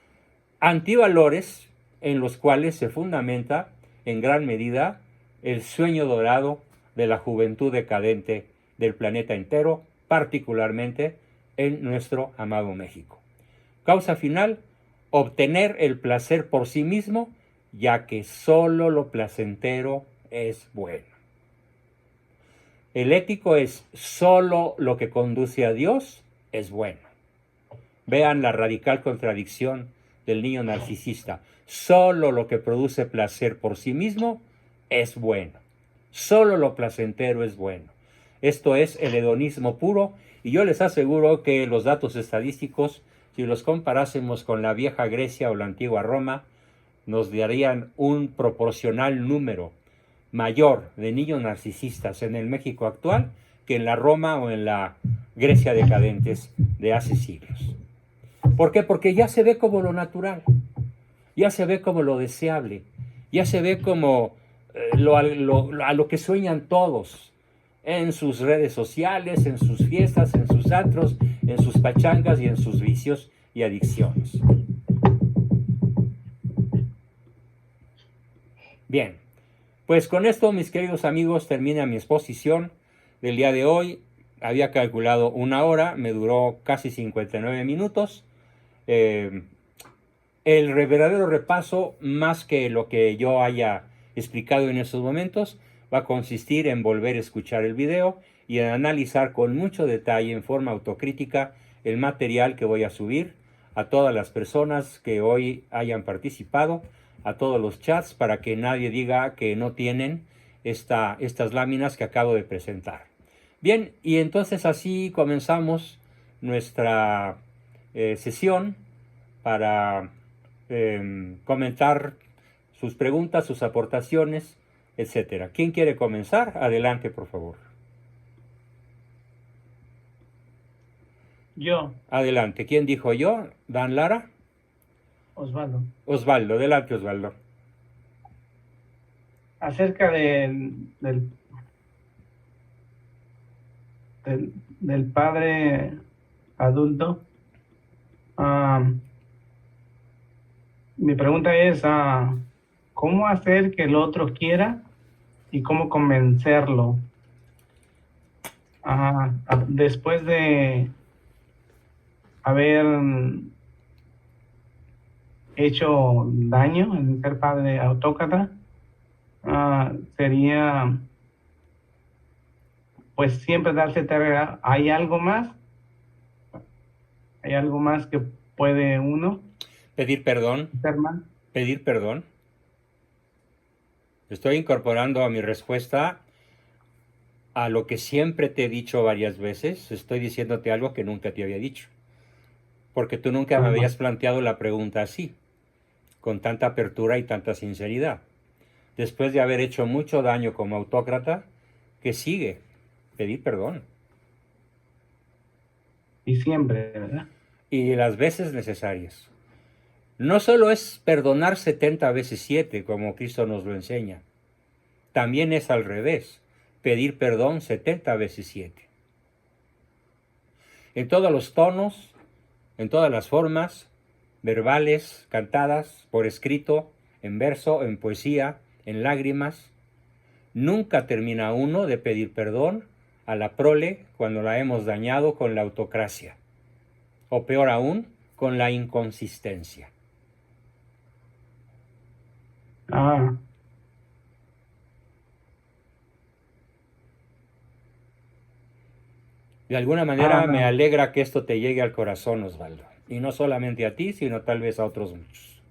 Antivalores en los cuales se fundamenta en gran medida el sueño dorado de la juventud decadente del planeta entero, particularmente en nuestro amado México. Causa final: obtener el placer por sí mismo, ya que solo lo placentero es bueno. El ético es: solo lo que conduce a Dios es bueno. Vean la radical contradicción del niño narcisista. Solo lo que produce placer por sí mismo es bueno. Solo lo placentero es bueno. Esto es el hedonismo puro, y yo les aseguro que los datos estadísticos, si los comparásemos con la vieja Grecia o la antigua Roma, nos darían un proporcional número mayor de niños narcisistas en el México actual que en la Roma o en la Grecia decadentes de hace siglos. ¿Por qué? Porque ya se ve como lo natural, ya se ve como lo deseable, ya se ve como a lo que sueñan todos en sus redes sociales, en sus fiestas, en sus antros, en sus pachangas y en sus vicios y adicciones. Bien, pues con esto, mis queridos amigos, termina mi exposición del día de hoy. Había calculado 1 hora, me duró casi 59 minutos. El verdadero repaso, más que lo que yo haya explicado en estos momentos, va a consistir en volver a escuchar el video y en analizar con mucho detalle, en forma autocrítica, el material que voy a subir a todas las personas que hoy hayan participado, a todos los chats, para que nadie diga que no tienen estas láminas que acabo de presentar. Bien, y entonces así comenzamos nuestra sesión para comentar sus preguntas, sus aportaciones, etcétera. ¿Quién quiere comenzar? Adelante, por favor. Yo. Adelante. ¿Quién dijo yo? ¿Dan Lara? Osvaldo. Osvaldo, adelante, Osvaldo. Acerca del padre adulto, mi pregunta es, ¿cómo hacer que el otro quiera y cómo convencerlo? Después de haber hecho daño en ser padre autócrata, sería pues siempre darse tarea. ¿Hay algo más? ¿Hay algo más que puede uno Pedir perdón, hacer más? pedir perdón. Estoy incorporando a mi respuesta a lo que siempre te he dicho varias veces. Estoy diciéndote algo que nunca te había dicho. Porque tú nunca me Ajá. habías planteado la pregunta así, con tanta apertura y tanta sinceridad. Después de haber hecho mucho daño como autócrata, ¿qué sigue? Pedir perdón. Y siempre, ¿verdad? Y las veces necesarias. No solo es perdonar 70 veces 7, como Cristo nos lo enseña. También es al revés, pedir perdón 70 veces 7. En todos los tonos, en todas las formas, verbales, cantadas, por escrito, en verso, en poesía, en lágrimas. Nunca termina uno de pedir perdón a la prole cuando la hemos dañado con la autocracia. O peor aún, con la inconsistencia. Ah, De alguna manera me ah, alegra que esto te llegue al corazón, Osvaldo. Y no solamente a ti, sino tal vez a otros muchos.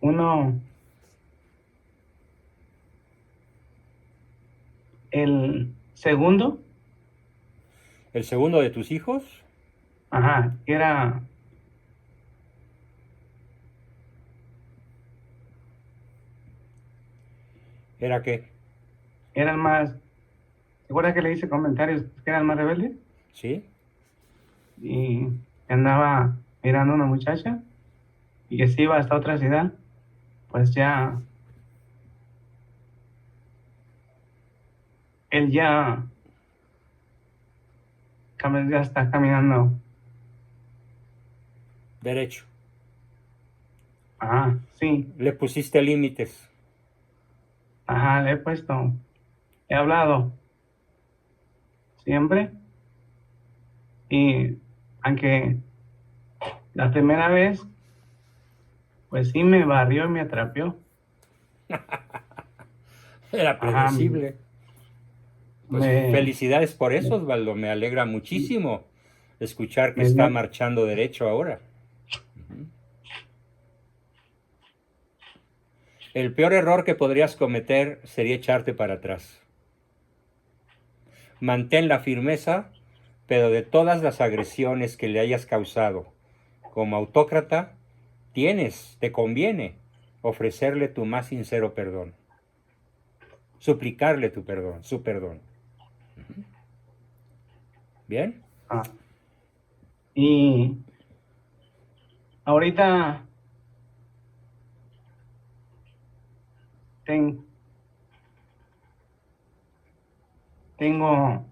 uno, el segundo, ¿El segundo de tus hijos? era, ¿Era qué? era el más, ¿se acuerda que le hice comentarios que era el más rebelde? ¿Sí? Y que andaba mirando a una muchacha y que se iba hasta otra ciudad, pues ya, él ya está caminando. Derecho. Sí, Le pusiste límites. le he puesto, he hablado siempre y aunque la primera vez, pues sí me barrió y me atrapió. Era Ajá, predecible. Pues me, felicidades por eso, Osvaldo. Me alegra muchísimo escuchar que me está dio, marchando derecho ahora. El peor error que podrías cometer sería echarte para atrás. Mantén la firmeza, pero de todas las agresiones que le hayas causado como autócrata, te conviene ofrecerle tu más sincero perdón, suplicarle tu perdón, su perdón. ¿Bien? ah, y ahorita ten- tengo,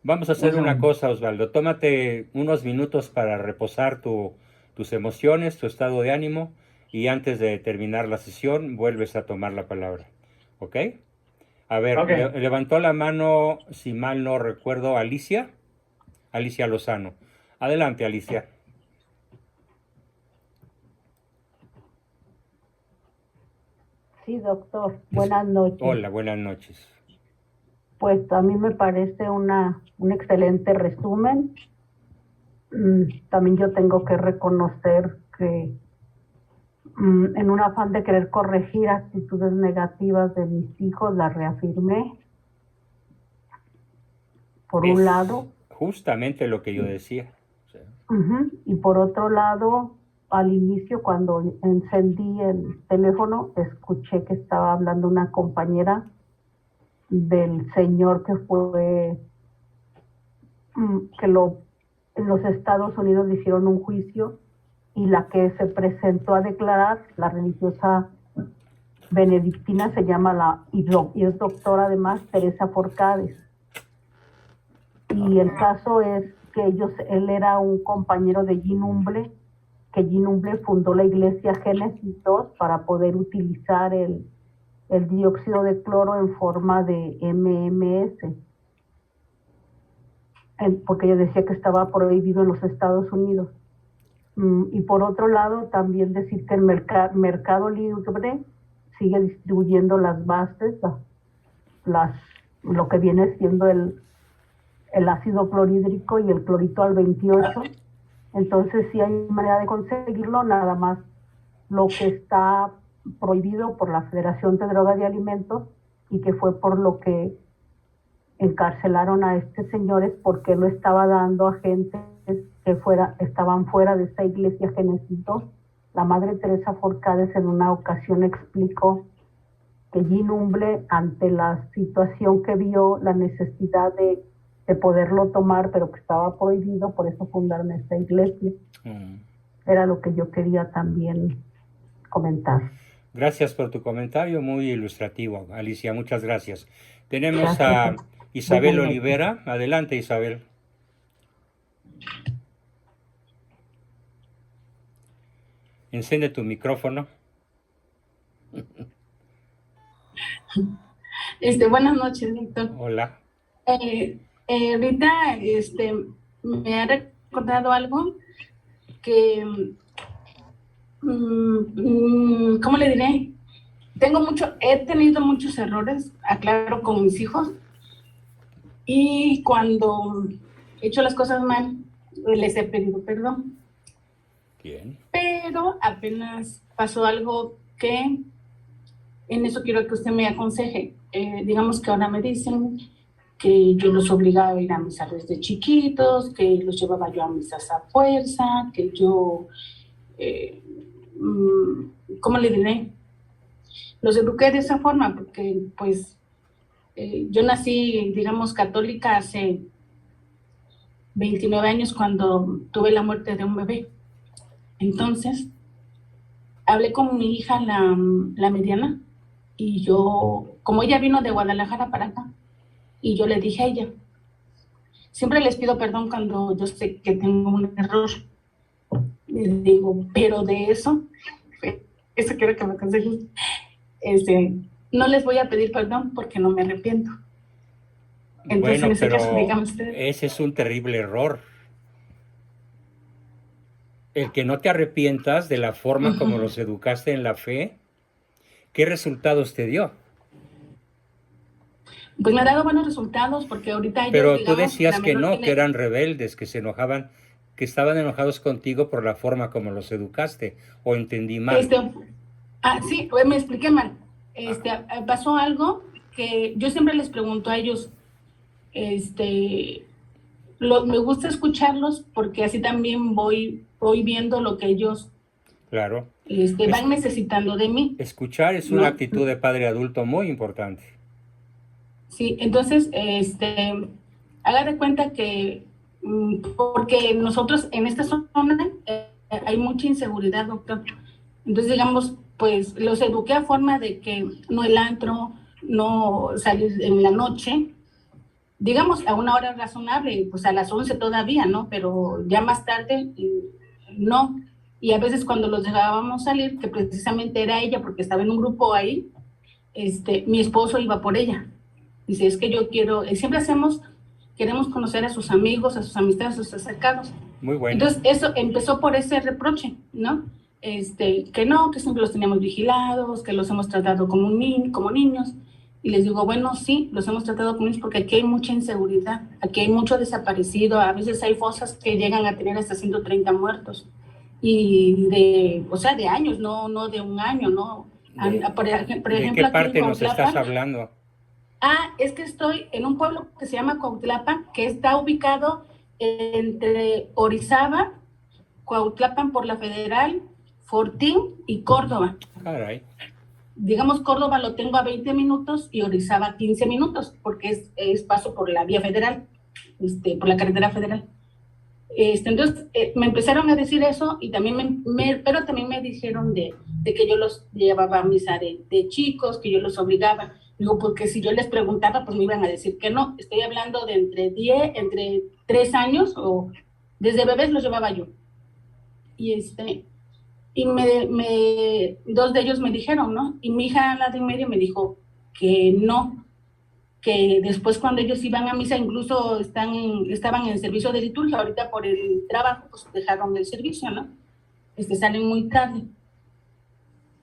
Vamos a un hacer una segundo. cosa, Osvaldo. Tómate unos minutos para reposar tus emociones, tu estado de ánimo, y antes de terminar la sesión vuelves a tomar la palabra. ¿Ok? A ver, Ok, levantó la mano, si mal no recuerdo, Alicia Lozano. Adelante, Alicia. Sí, doctor. Buenas noches. Hola, buenas noches. Pues a mí me parece un excelente resumen. También yo tengo que reconocer que en un afán de querer corregir actitudes negativas de mis hijos, las reafirmé. Por un Es lado. justamente lo que yo decía. Sí. Y por otro lado, al inicio, cuando encendí el teléfono, escuché que estaba hablando una compañera del señor que fue, en los Estados Unidos le hicieron un juicio y la que se presentó a declarar, la religiosa benedictina, se llama y es doctora además, Teresa Forcades. Y el caso es que él era un compañero de Jean Umble, que Jean Umble fundó la iglesia Génesis 2 para poder utilizar el dióxido de cloro en forma de MMS, porque ella decía que estaba prohibido en los Estados Unidos. Y por otro lado, también decir que el Mercado Libre sigue distribuyendo las bases, lo que viene siendo el ácido clorhídrico y el clorito al 28. Entonces sí hay manera de conseguirlo, nada más lo que está prohibido por la Federación de Drogas y Alimentos, y que fue por lo que encarcelaron a estos señores, porque lo estaba dando a gente que estaban fuera de esta iglesia Génesis 2. La Madre Teresa Forcades en una ocasión explicó que Jean Umble, ante la situación que vio, la necesidad de poderlo tomar, pero que estaba prohibido, por eso fundaron esta iglesia. Era lo que yo quería también comentar. Gracias por tu comentario, muy ilustrativo, Alicia, muchas gracias. Tenemos a Isabel Olivera. Adelante, Isabel. Enciende tu micrófono. Buenas noches, Víctor. Hola. Ahorita me ha recordado algo que, ¿cómo le diré? He tenido muchos errores, aclaro, con mis hijos, y cuando he hecho las cosas mal, les he pedido perdón. Bien. Pero apenas pasó algo que en eso quiero que usted me aconseje. Digamos que ahora me dicen que yo los obligaba a ir a misas desde chiquitos, que los llevaba yo a misas a fuerza, que yo, ¿cómo le diré? Los eduqué de esa forma, porque pues yo nací, digamos, católica hace 29 años cuando tuve la muerte de un bebé. Entonces, hablé con mi hija, la mediana, y yo, como ella vino de Guadalajara para acá, y yo le dije a ella, siempre les pido perdón cuando yo sé que tengo un error. Les digo, pero de eso quiero que me aconsejes, no les voy a pedir perdón porque no me arrepiento. Entonces, bueno, en ese pero caso, dígame usted. Ese es un terrible error. El que no te arrepientas de la forma como los educaste en la fe, ¿qué resultados te dio? Pues me ha dado buenos resultados, porque ahorita ellos, Pero digamos, tú decías que no, tiene... que eran rebeldes, que se enojaban, que estaban enojados contigo por la forma como los educaste, o entendí mal. Sí, me expliqué mal. Pasó algo que yo siempre les pregunto a ellos, me gusta escucharlos porque así también voy viendo lo que ellos claro. Van necesitando de mí. Escuchar es una actitud de padre adulto muy importante. Sí, entonces, haga de cuenta que, porque nosotros en esta zona hay mucha inseguridad, doctor. Entonces, digamos, pues los eduqué a forma de que no el antro, no salir en la noche, digamos a una hora razonable, pues a las 11 todavía, ¿no? Pero ya más tarde, no. Y a veces cuando los dejábamos salir, que precisamente era ella, porque estaba en un grupo ahí, mi esposo iba por ella. Dice, es que yo quiero, siempre queremos conocer a sus amigos, a sus amistades, a sus acercados. Muy bueno. Entonces, eso empezó por ese reproche, ¿no? Que no, que siempre los teníamos vigilados, que los hemos tratado como niños. Y les digo, bueno, sí, los hemos tratado como niños porque aquí hay mucha inseguridad, aquí hay mucho desaparecido, a veces hay fosas que llegan a tener hasta 130 muertos. Y de años, no de un año, ¿no? Por ejemplo, ¿de qué parte nos estás hablando? Es que estoy en un pueblo que se llama Cuautlapan, que está ubicado entre Orizaba, Cuautlapan por la Federal, Fortín y Córdoba. Caray. Digamos, Córdoba lo tengo a 20 minutos y Orizaba a 15 minutos, porque es paso por la vía federal, por la carretera federal. Entonces me empezaron a decir eso y también pero también me dijeron de que yo los llevaba a misa de chicos, que yo los obligaba. Digo, porque si yo les preguntaba, pues me iban a decir que no. Estoy hablando de entre 3 años o desde bebés los llevaba yo. Y dos de ellos me dijeron, ¿no? Y mi hija, la de en medio, me dijo que no, que después cuando ellos iban a misa, incluso estaban en servicio de liturgia, ahorita por el trabajo, pues dejaron el servicio, ¿no? Salen muy tarde.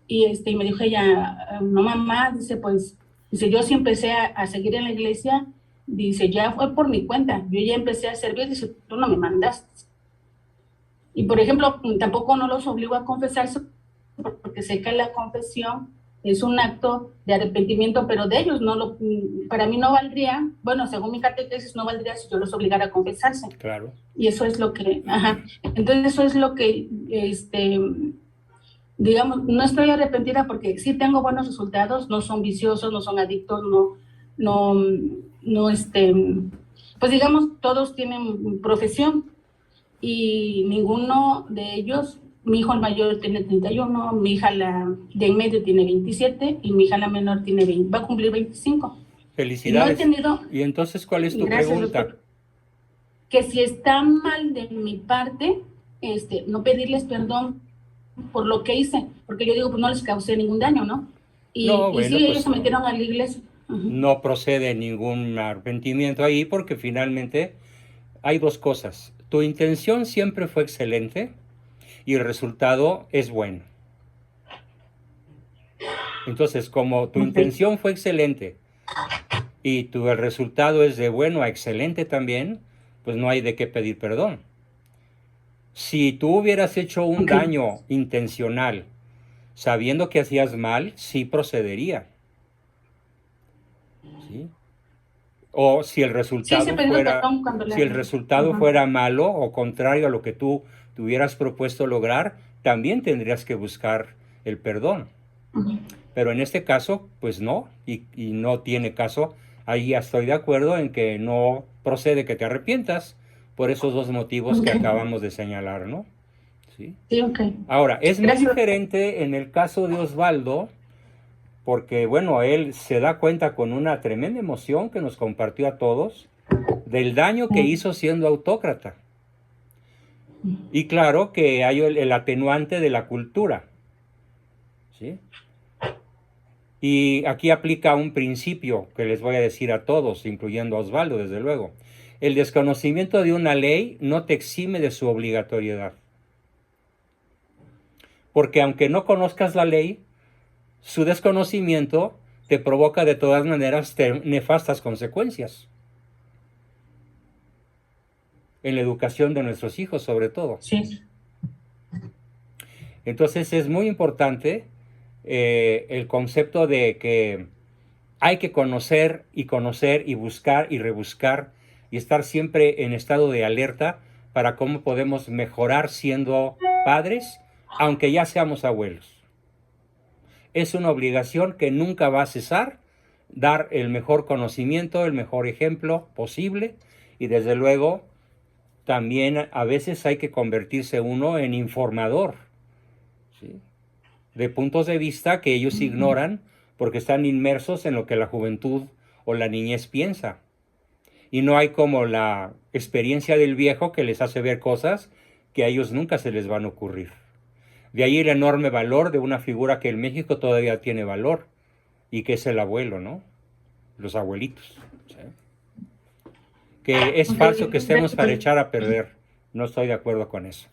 Y me dijo ella, no mamá, dice, pues, dice, yo sí empecé a seguir en la iglesia, dice, ya fue por mi cuenta, yo ya empecé a servir, dice, tú no me mandaste. Y por ejemplo, tampoco no los obligo a confesarse, porque sé que la confesión es un acto de arrepentimiento, pero de ellos para mí no valdría, bueno, según mi catequesis no valdría si yo los obligara a confesarse. Claro. Y eso es lo que, entonces eso es lo que, digamos, no estoy arrepentida porque sí tengo buenos resultados, no son viciosos, no son adictos, pues digamos, todos tienen profesión y ninguno de ellos. Mi hijo el mayor tiene 31, mi hija la de en medio tiene 27 y mi hija la menor tiene 20, va a cumplir 25. Felicidades. Y, no he tenido, ¿Y entonces cuál es tu pregunta? Doctor, que si está mal de mi parte, no pedirles perdón por lo que hice, porque yo digo, pues no les causé ningún daño, ¿no? Y sí, ellos se metieron a la iglesia. No procede ningún arrepentimiento ahí porque finalmente hay dos cosas. Tu intención siempre fue excelente y el resultado es bueno. Entonces, como tu intención fue excelente y el resultado es de bueno a excelente también, pues no hay de qué pedir perdón. Si tú hubieras hecho un daño intencional sabiendo que hacías mal, sí procedería. ¿Sí? O si el resultado fuera malo o contrario a lo que tú te hubieras propuesto lograr, también tendrías que buscar el perdón. Pero en este caso, pues no, y no tiene caso. Ahí ya estoy de acuerdo en que no procede que te arrepientas por esos dos motivos que acabamos de señalar, ¿no? Sí, Ahora, es muy diferente en el caso de Osvaldo, porque, bueno, él se da cuenta con una tremenda emoción que nos compartió a todos del daño que hizo siendo autócrata. Y claro que hay el atenuante de la cultura, ¿sí? Y aquí aplica un principio que les voy a decir a todos, incluyendo a Osvaldo, desde luego. El desconocimiento de una ley no te exime de su obligatoriedad. Porque aunque no conozcas la ley, su desconocimiento te provoca de todas maneras nefastas consecuencias. En la educación de nuestros hijos, sobre todo. Sí. Entonces es muy importante el concepto de que hay que conocer y buscar y rebuscar y estar siempre en estado de alerta para cómo podemos mejorar siendo padres, aunque ya seamos abuelos. Es una obligación que nunca va a cesar, dar el mejor conocimiento, el mejor ejemplo posible, y desde luego también a veces hay que convertirse uno en informador, ¿sí? De puntos de vista que ellos ignoran porque están inmersos en lo que la juventud o la niñez piensa. Y no hay como la experiencia del viejo que les hace ver cosas que a ellos nunca se les van a ocurrir. De ahí el enorme valor de una figura que en México todavía tiene valor y que es el abuelo, ¿no? Los abuelitos. ¿Sí? Que es falso que estemos para echar a perder. No estoy de acuerdo con eso.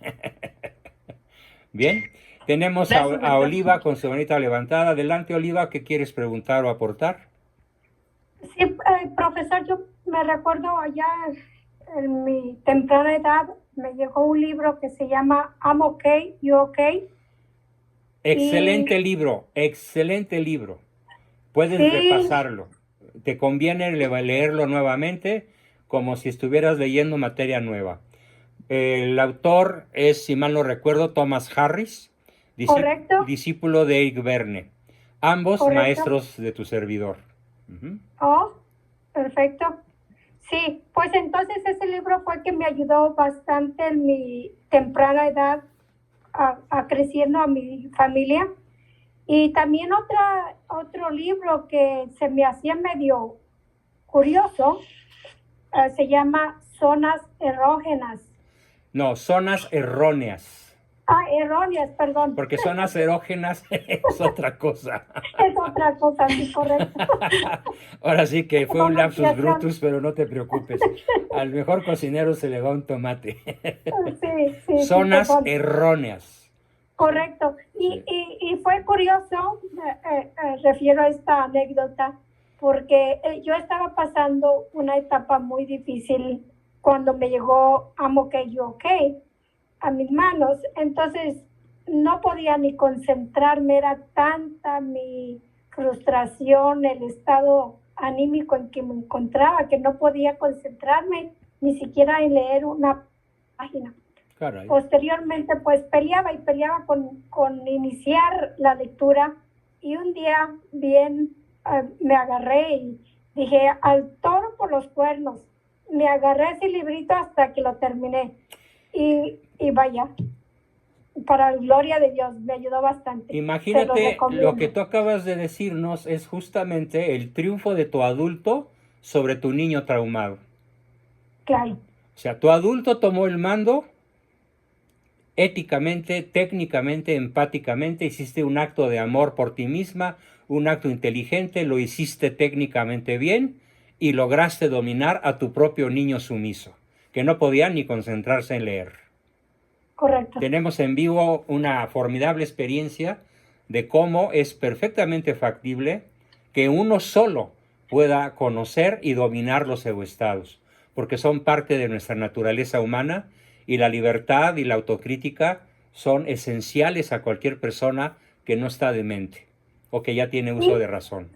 Bien, tenemos a Oliva con su manita levantada. Adelante, Oliva, ¿qué quieres preguntar o aportar? Sí, profesor, yo me recuerdo allá en mi temprana edad, me llegó un libro que se llama I'm Okay, You Okay. Excelente libro, excelente libro. Puedes repasarlo. Te conviene leerlo nuevamente como si estuvieras leyendo materia nueva. El autor es, si mal no recuerdo, Thomas Harris, discípulo de Eric Verne. Ambos maestros de tu servidor. Oh, perfecto. Sí, pues entonces ese libro fue que me ayudó bastante en mi temprana edad a creciendo a mi familia. Y también otro libro que se me hacía medio curioso, se llama Zonas Erógenas. No, zonas erróneas. Erróneas, perdón. Porque zonas erógenas es otra cosa. Es otra cosa, sí, correcto. Ahora sí que fue un lapsus Pronunciación. brutus, pero no te preocupes. Al mejor cocinero se le va un tomate. Sí, Zonas perdón. erróneas. Correcto. Y fue curioso, refiero a esta anécdota, porque yo estaba pasando una etapa muy difícil cuando me llegó I'm Okay, You Okay a mis manos. Entonces no podía ni concentrarme, era tanta mi frustración, el estado anímico en que me encontraba, que no podía concentrarme ni siquiera en leer una página. Caray. Posteriormente, pues peleaba con iniciar la lectura, y un día bien me agarré y dije, al toro por los cuernos. Me agarré ese librito hasta que lo terminé. Y vaya, para la gloria de Dios, me ayudó bastante. Imagínate, lo que tú acabas de decirnos es justamente el triunfo de tu adulto sobre tu niño traumado. Claro. O sea, tu adulto tomó el mando, éticamente, técnicamente, empáticamente, hiciste un acto de amor por ti misma, un acto inteligente, lo hiciste técnicamente bien y lograste dominar a tu propio niño sumiso, que no podía ni concentrarse en leer. Correcto. Tenemos en vivo una formidable experiencia de cómo es perfectamente factible que uno solo pueda conocer y dominar los egoestados, porque son parte de nuestra naturaleza humana, y la libertad y la autocrítica son esenciales a cualquier persona que no está demente o que ya tiene uso de razón.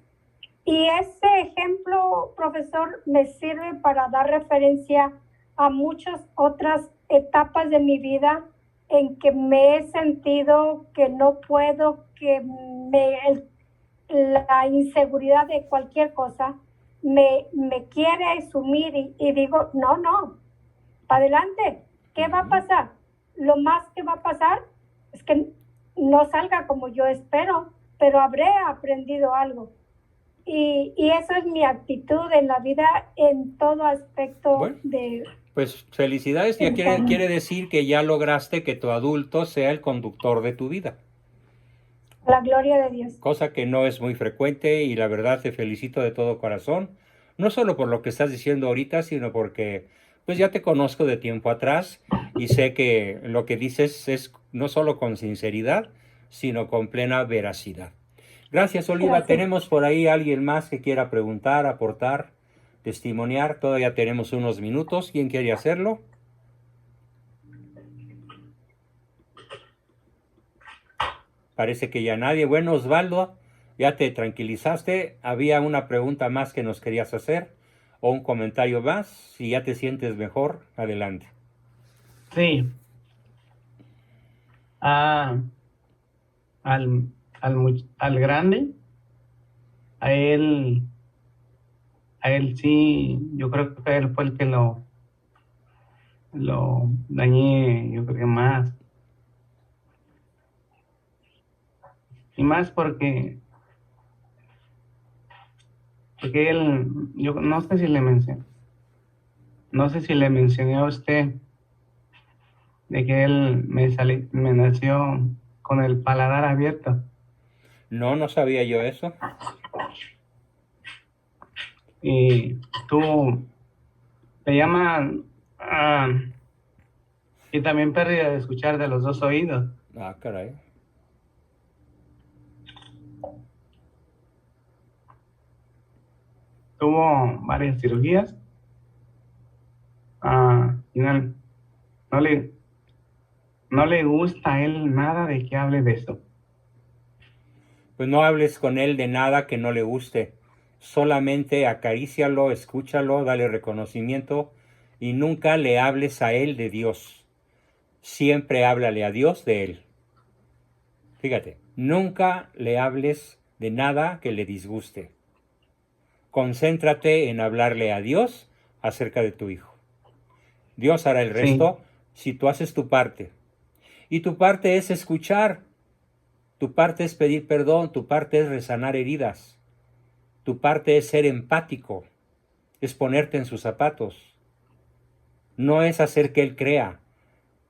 Y ese ejemplo, profesor, me sirve para dar referencia a muchas otras etapas de mi vida en que me he sentido que no puedo, que la inseguridad de cualquier cosa me quiere sumir, y digo, no, para adelante. ¿Qué va a pasar? Lo más que va a pasar es que no salga como yo espero, pero habré aprendido algo. Y eso es mi actitud en la vida, en todo aspecto. Bueno, de... Pues felicidades, ya quiere decir que ya lograste que tu adulto sea el conductor de tu vida. La gloria de Dios. Cosa que no es muy frecuente, y la verdad te felicito de todo corazón, no solo por lo que estás diciendo ahorita, sino porque pues ya te conozco de tiempo atrás y sé que lo que dices es no solo con sinceridad, sino con plena veracidad. Gracias, Oliva. Gracias. ¿Tenemos por ahí alguien más que quiera preguntar, aportar, testimoniar? Todavía tenemos unos minutos. ¿Quién quiere hacerlo? Parece que ya nadie. Bueno, Osvaldo, ya te tranquilizaste. ¿Había una pregunta más que nos querías hacer o un comentario más? Si ya te sientes mejor, adelante. Sí. Al grande, a él sí, yo creo que él fue el que lo dañé, yo creo que más. Y más porque él, yo no sé si le mencioné a usted de que él me nació con el paladar abierto. No sabía yo eso. Y te llaman y también pérdida de escuchar de los dos oídos. Ah, caray. Tuvo varias cirugías. Y no le gusta a él nada de que hable de eso. Pues no hables con él de nada que no le guste. Solamente acarícialo, escúchalo, dale reconocimiento y nunca le hables a él de Dios. Siempre háblale a Dios de él. Fíjate, nunca le hables de nada que le disguste. Concéntrate en hablarle a Dios acerca de tu hijo. Dios hará el Sí. resto si tú haces tu parte. Y tu parte es escuchar, tu parte es pedir perdón, tu parte es resanar heridas, tu parte es ser empático, es ponerte en sus zapatos. No es hacer que él crea.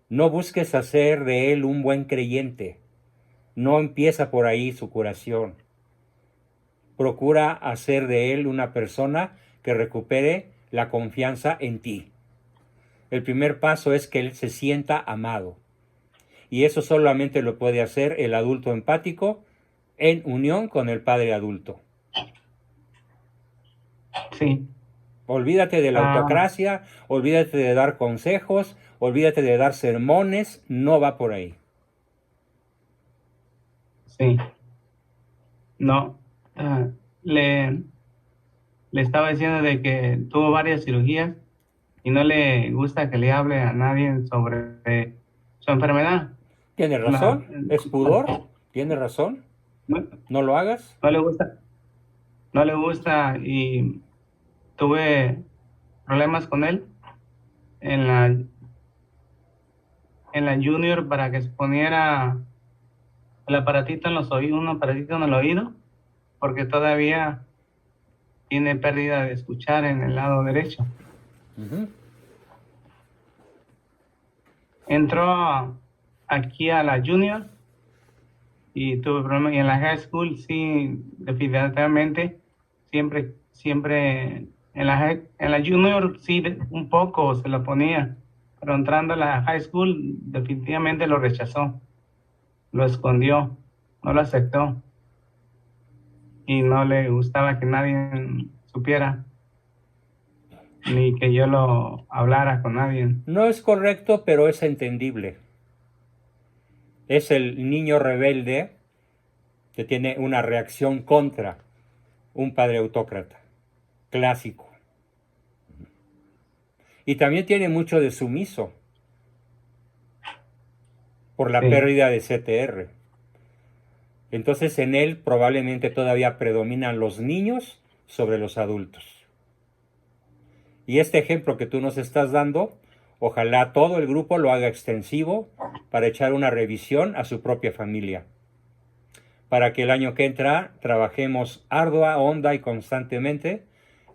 No busques hacer de él un buen creyente. No empieza por ahí su curación. Procura hacer de él una persona que recupere la confianza en ti. El primer paso es que él se sienta amado. Y eso solamente lo puede hacer el adulto empático en unión con el padre adulto. Sí. Olvídate de la autocracia, olvídate de dar consejos, olvídate de dar sermones, no va por ahí. Sí. No. Le estaba diciendo de que tuvo varias cirugías y no le gusta que le hable a nadie sobre su enfermedad. Tiene razón, es pudor, tiene razón, No, no lo hagas. no le gusta. No le gusta y tuve problemas con él en la junior para que se poniera el aparatito en los oídos, un aparatito en el oído, porque todavía tiene pérdida de escuchar en el lado derecho. Ujú. Entró aquí a la junior y tuve problemas. Y en la high school sí, definitivamente, siempre en la junior sí un poco se lo ponía, pero entrando a la high school definitivamente lo rechazó, lo escondió, no lo aceptó y no le gustaba que nadie supiera ni que yo lo hablara con nadie. No es correcto, pero es entendible. Es el niño rebelde que tiene una reacción contra un padre autócrata, clásico. Y también tiene mucho de sumiso por la Sí. pérdida de CTR. Entonces en él probablemente todavía predominan los niños sobre los adultos. Y este ejemplo que tú nos estás dando, ojalá todo el grupo lo haga extensivo para echar una revisión a su propia familia. Para que el año que entra trabajemos ardua, honda y constantemente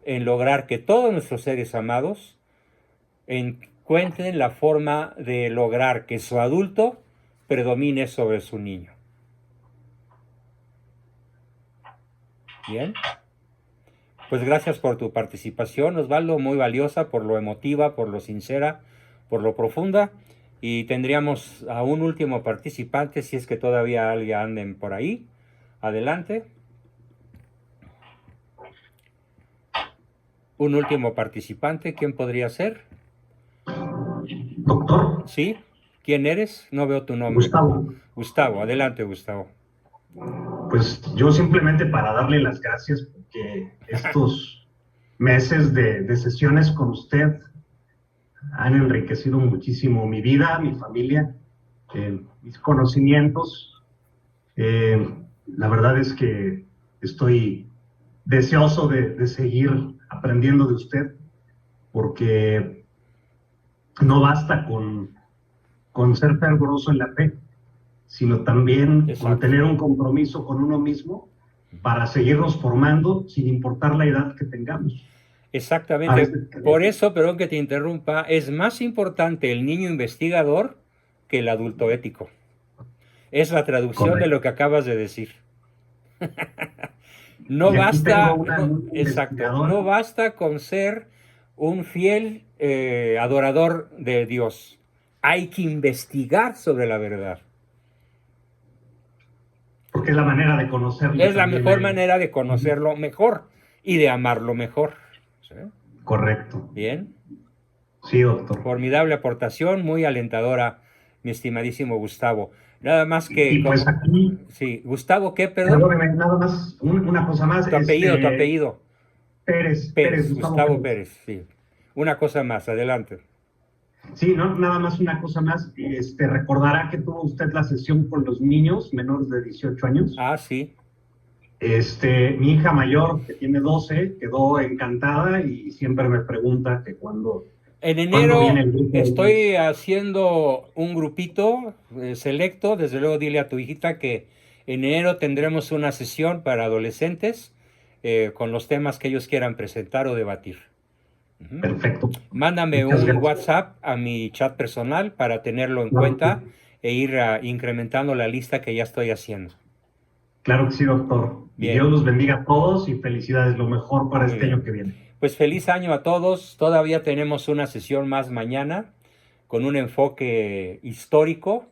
en lograr que todos nuestros seres amados encuentren la forma de lograr que su adulto predomine sobre su niño. Bien. Pues gracias por tu participación, Osvaldo, muy valiosa, por lo emotiva, por lo sincera, por lo profunda. Y tendríamos a un último participante, si es que todavía alguien anden por ahí. Adelante. Un último participante, ¿quién podría ser? Doctor, ¿Sí? ¿Quién eres? No veo tu nombre. Gustavo, Gustavo, adelante, Gustavo. pues yo simplemente para darle las gracias porque estos meses de sesiones con usted han enriquecido muchísimo mi vida, mi familia, mis conocimientos. La verdad es que estoy deseoso de seguir aprendiendo de usted porque no basta con ser fervoroso en la fe, sino también Exacto. con tener un compromiso con uno mismo para seguirnos formando sin importar la edad que tengamos. Exactamente. A veces- Por eso, perdón que te interrumpa, es más importante el niño investigador que el adulto ético. Es la traducción Correcto. de lo que acabas de decir. No Y aquí basta, tengo una muy exacto, investigadora. no basta con ser un fiel adorador de Dios. Hay que investigar sobre la verdad. Porque es la manera de conocerlo. Es la también mejor ahí. manera de conocerlo mejor y de amarlo mejor. ¿Sí? Correcto. Bien. Sí, doctor. Formidable aportación, muy alentadora, mi estimadísimo Gustavo. Nada más que... Y pues aquí, Sí, Gustavo, ¿qué? Perdón. perdóneme, nada más, una cosa más. Tu apellido. Pérez, Gustavo Pérez, sí. Una cosa más, adelante. Sí, no, nada más una cosa más. Recordará que tuvo usted la sesión con los niños menores de 18 años. Ah, sí. Mi hija mayor, que tiene 12, quedó encantada y siempre me pregunta que cuándo En enero viene el grupo. estoy haciendo un grupito selecto. Desde luego dile a tu hijita que en enero tendremos una sesión para adolescentes con los temas que ellos quieran presentar o debatir. Ujú. Perfecto. Mándame Muchas un gracias. WhatsApp a mi chat personal para tenerlo en Claro cuenta que e ir incrementando la lista que ya estoy haciendo. Claro que sí, doctor. Y Bien. Dios los bendiga a todos y felicidades, lo mejor para Muy este bien. año que viene. Pues feliz año a todos. Todavía tenemos una sesión más mañana con un enfoque histórico,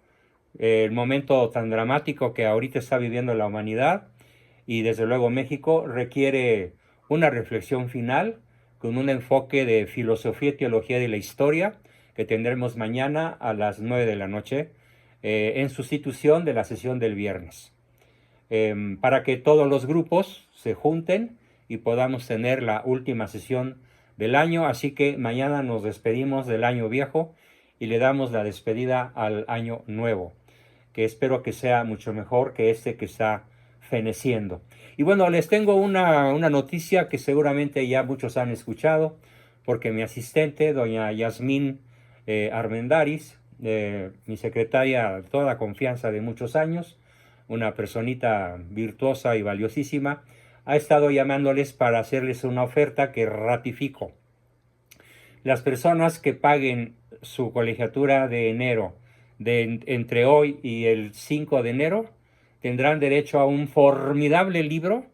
el momento tan dramático que ahorita está viviendo la humanidad y desde luego México requiere una reflexión final con un enfoque de filosofía y teología de la historia que tendremos mañana a las 9 de la noche en sustitución de la sesión del viernes. Para que todos los grupos se junten y podamos tener la última sesión del año. Así que mañana nos despedimos del año viejo y le damos la despedida al año nuevo, que espero que sea mucho mejor que este que está feneciendo. Y bueno, les tengo una noticia que seguramente ya muchos han escuchado, porque mi asistente, doña Yasmín Armendáriz, mi secretaria de toda confianza de muchos años, una personita virtuosa y valiosísima, ha estado llamándoles para hacerles una oferta que ratifico. Las personas que paguen su colegiatura de enero, entre hoy y el 5 de enero, tendrán derecho a un formidable libro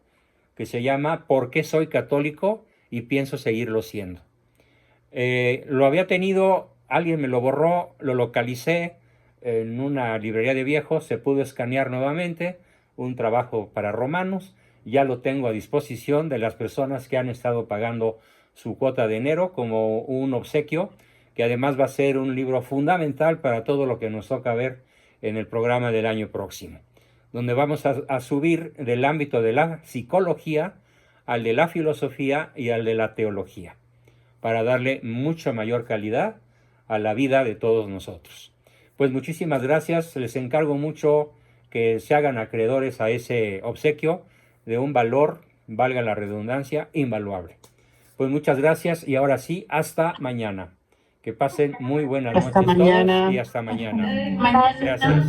que se llama ¿Por qué soy católico y pienso seguirlo siendo? Lo había tenido, alguien me lo borró, lo localicé en una librería de viejos, se pudo escanear nuevamente, un trabajo para romanos, ya lo tengo a disposición de las personas que han estado pagando su cuota de enero como un obsequio, que además va a ser un libro fundamental para todo lo que nos toca ver en el programa del año próximo, donde vamos a subir del ámbito de la psicología al de la filosofía y al de la teología, para darle mucha mayor calidad a la vida de todos nosotros. Pues muchísimas gracias, les encargo mucho que se hagan acreedores a ese obsequio de un valor, valga la redundancia, invaluable. Pues muchas gracias y ahora sí, hasta mañana. Que pasen muy buenas noches todos y hasta mañana. Mañana. Gracias.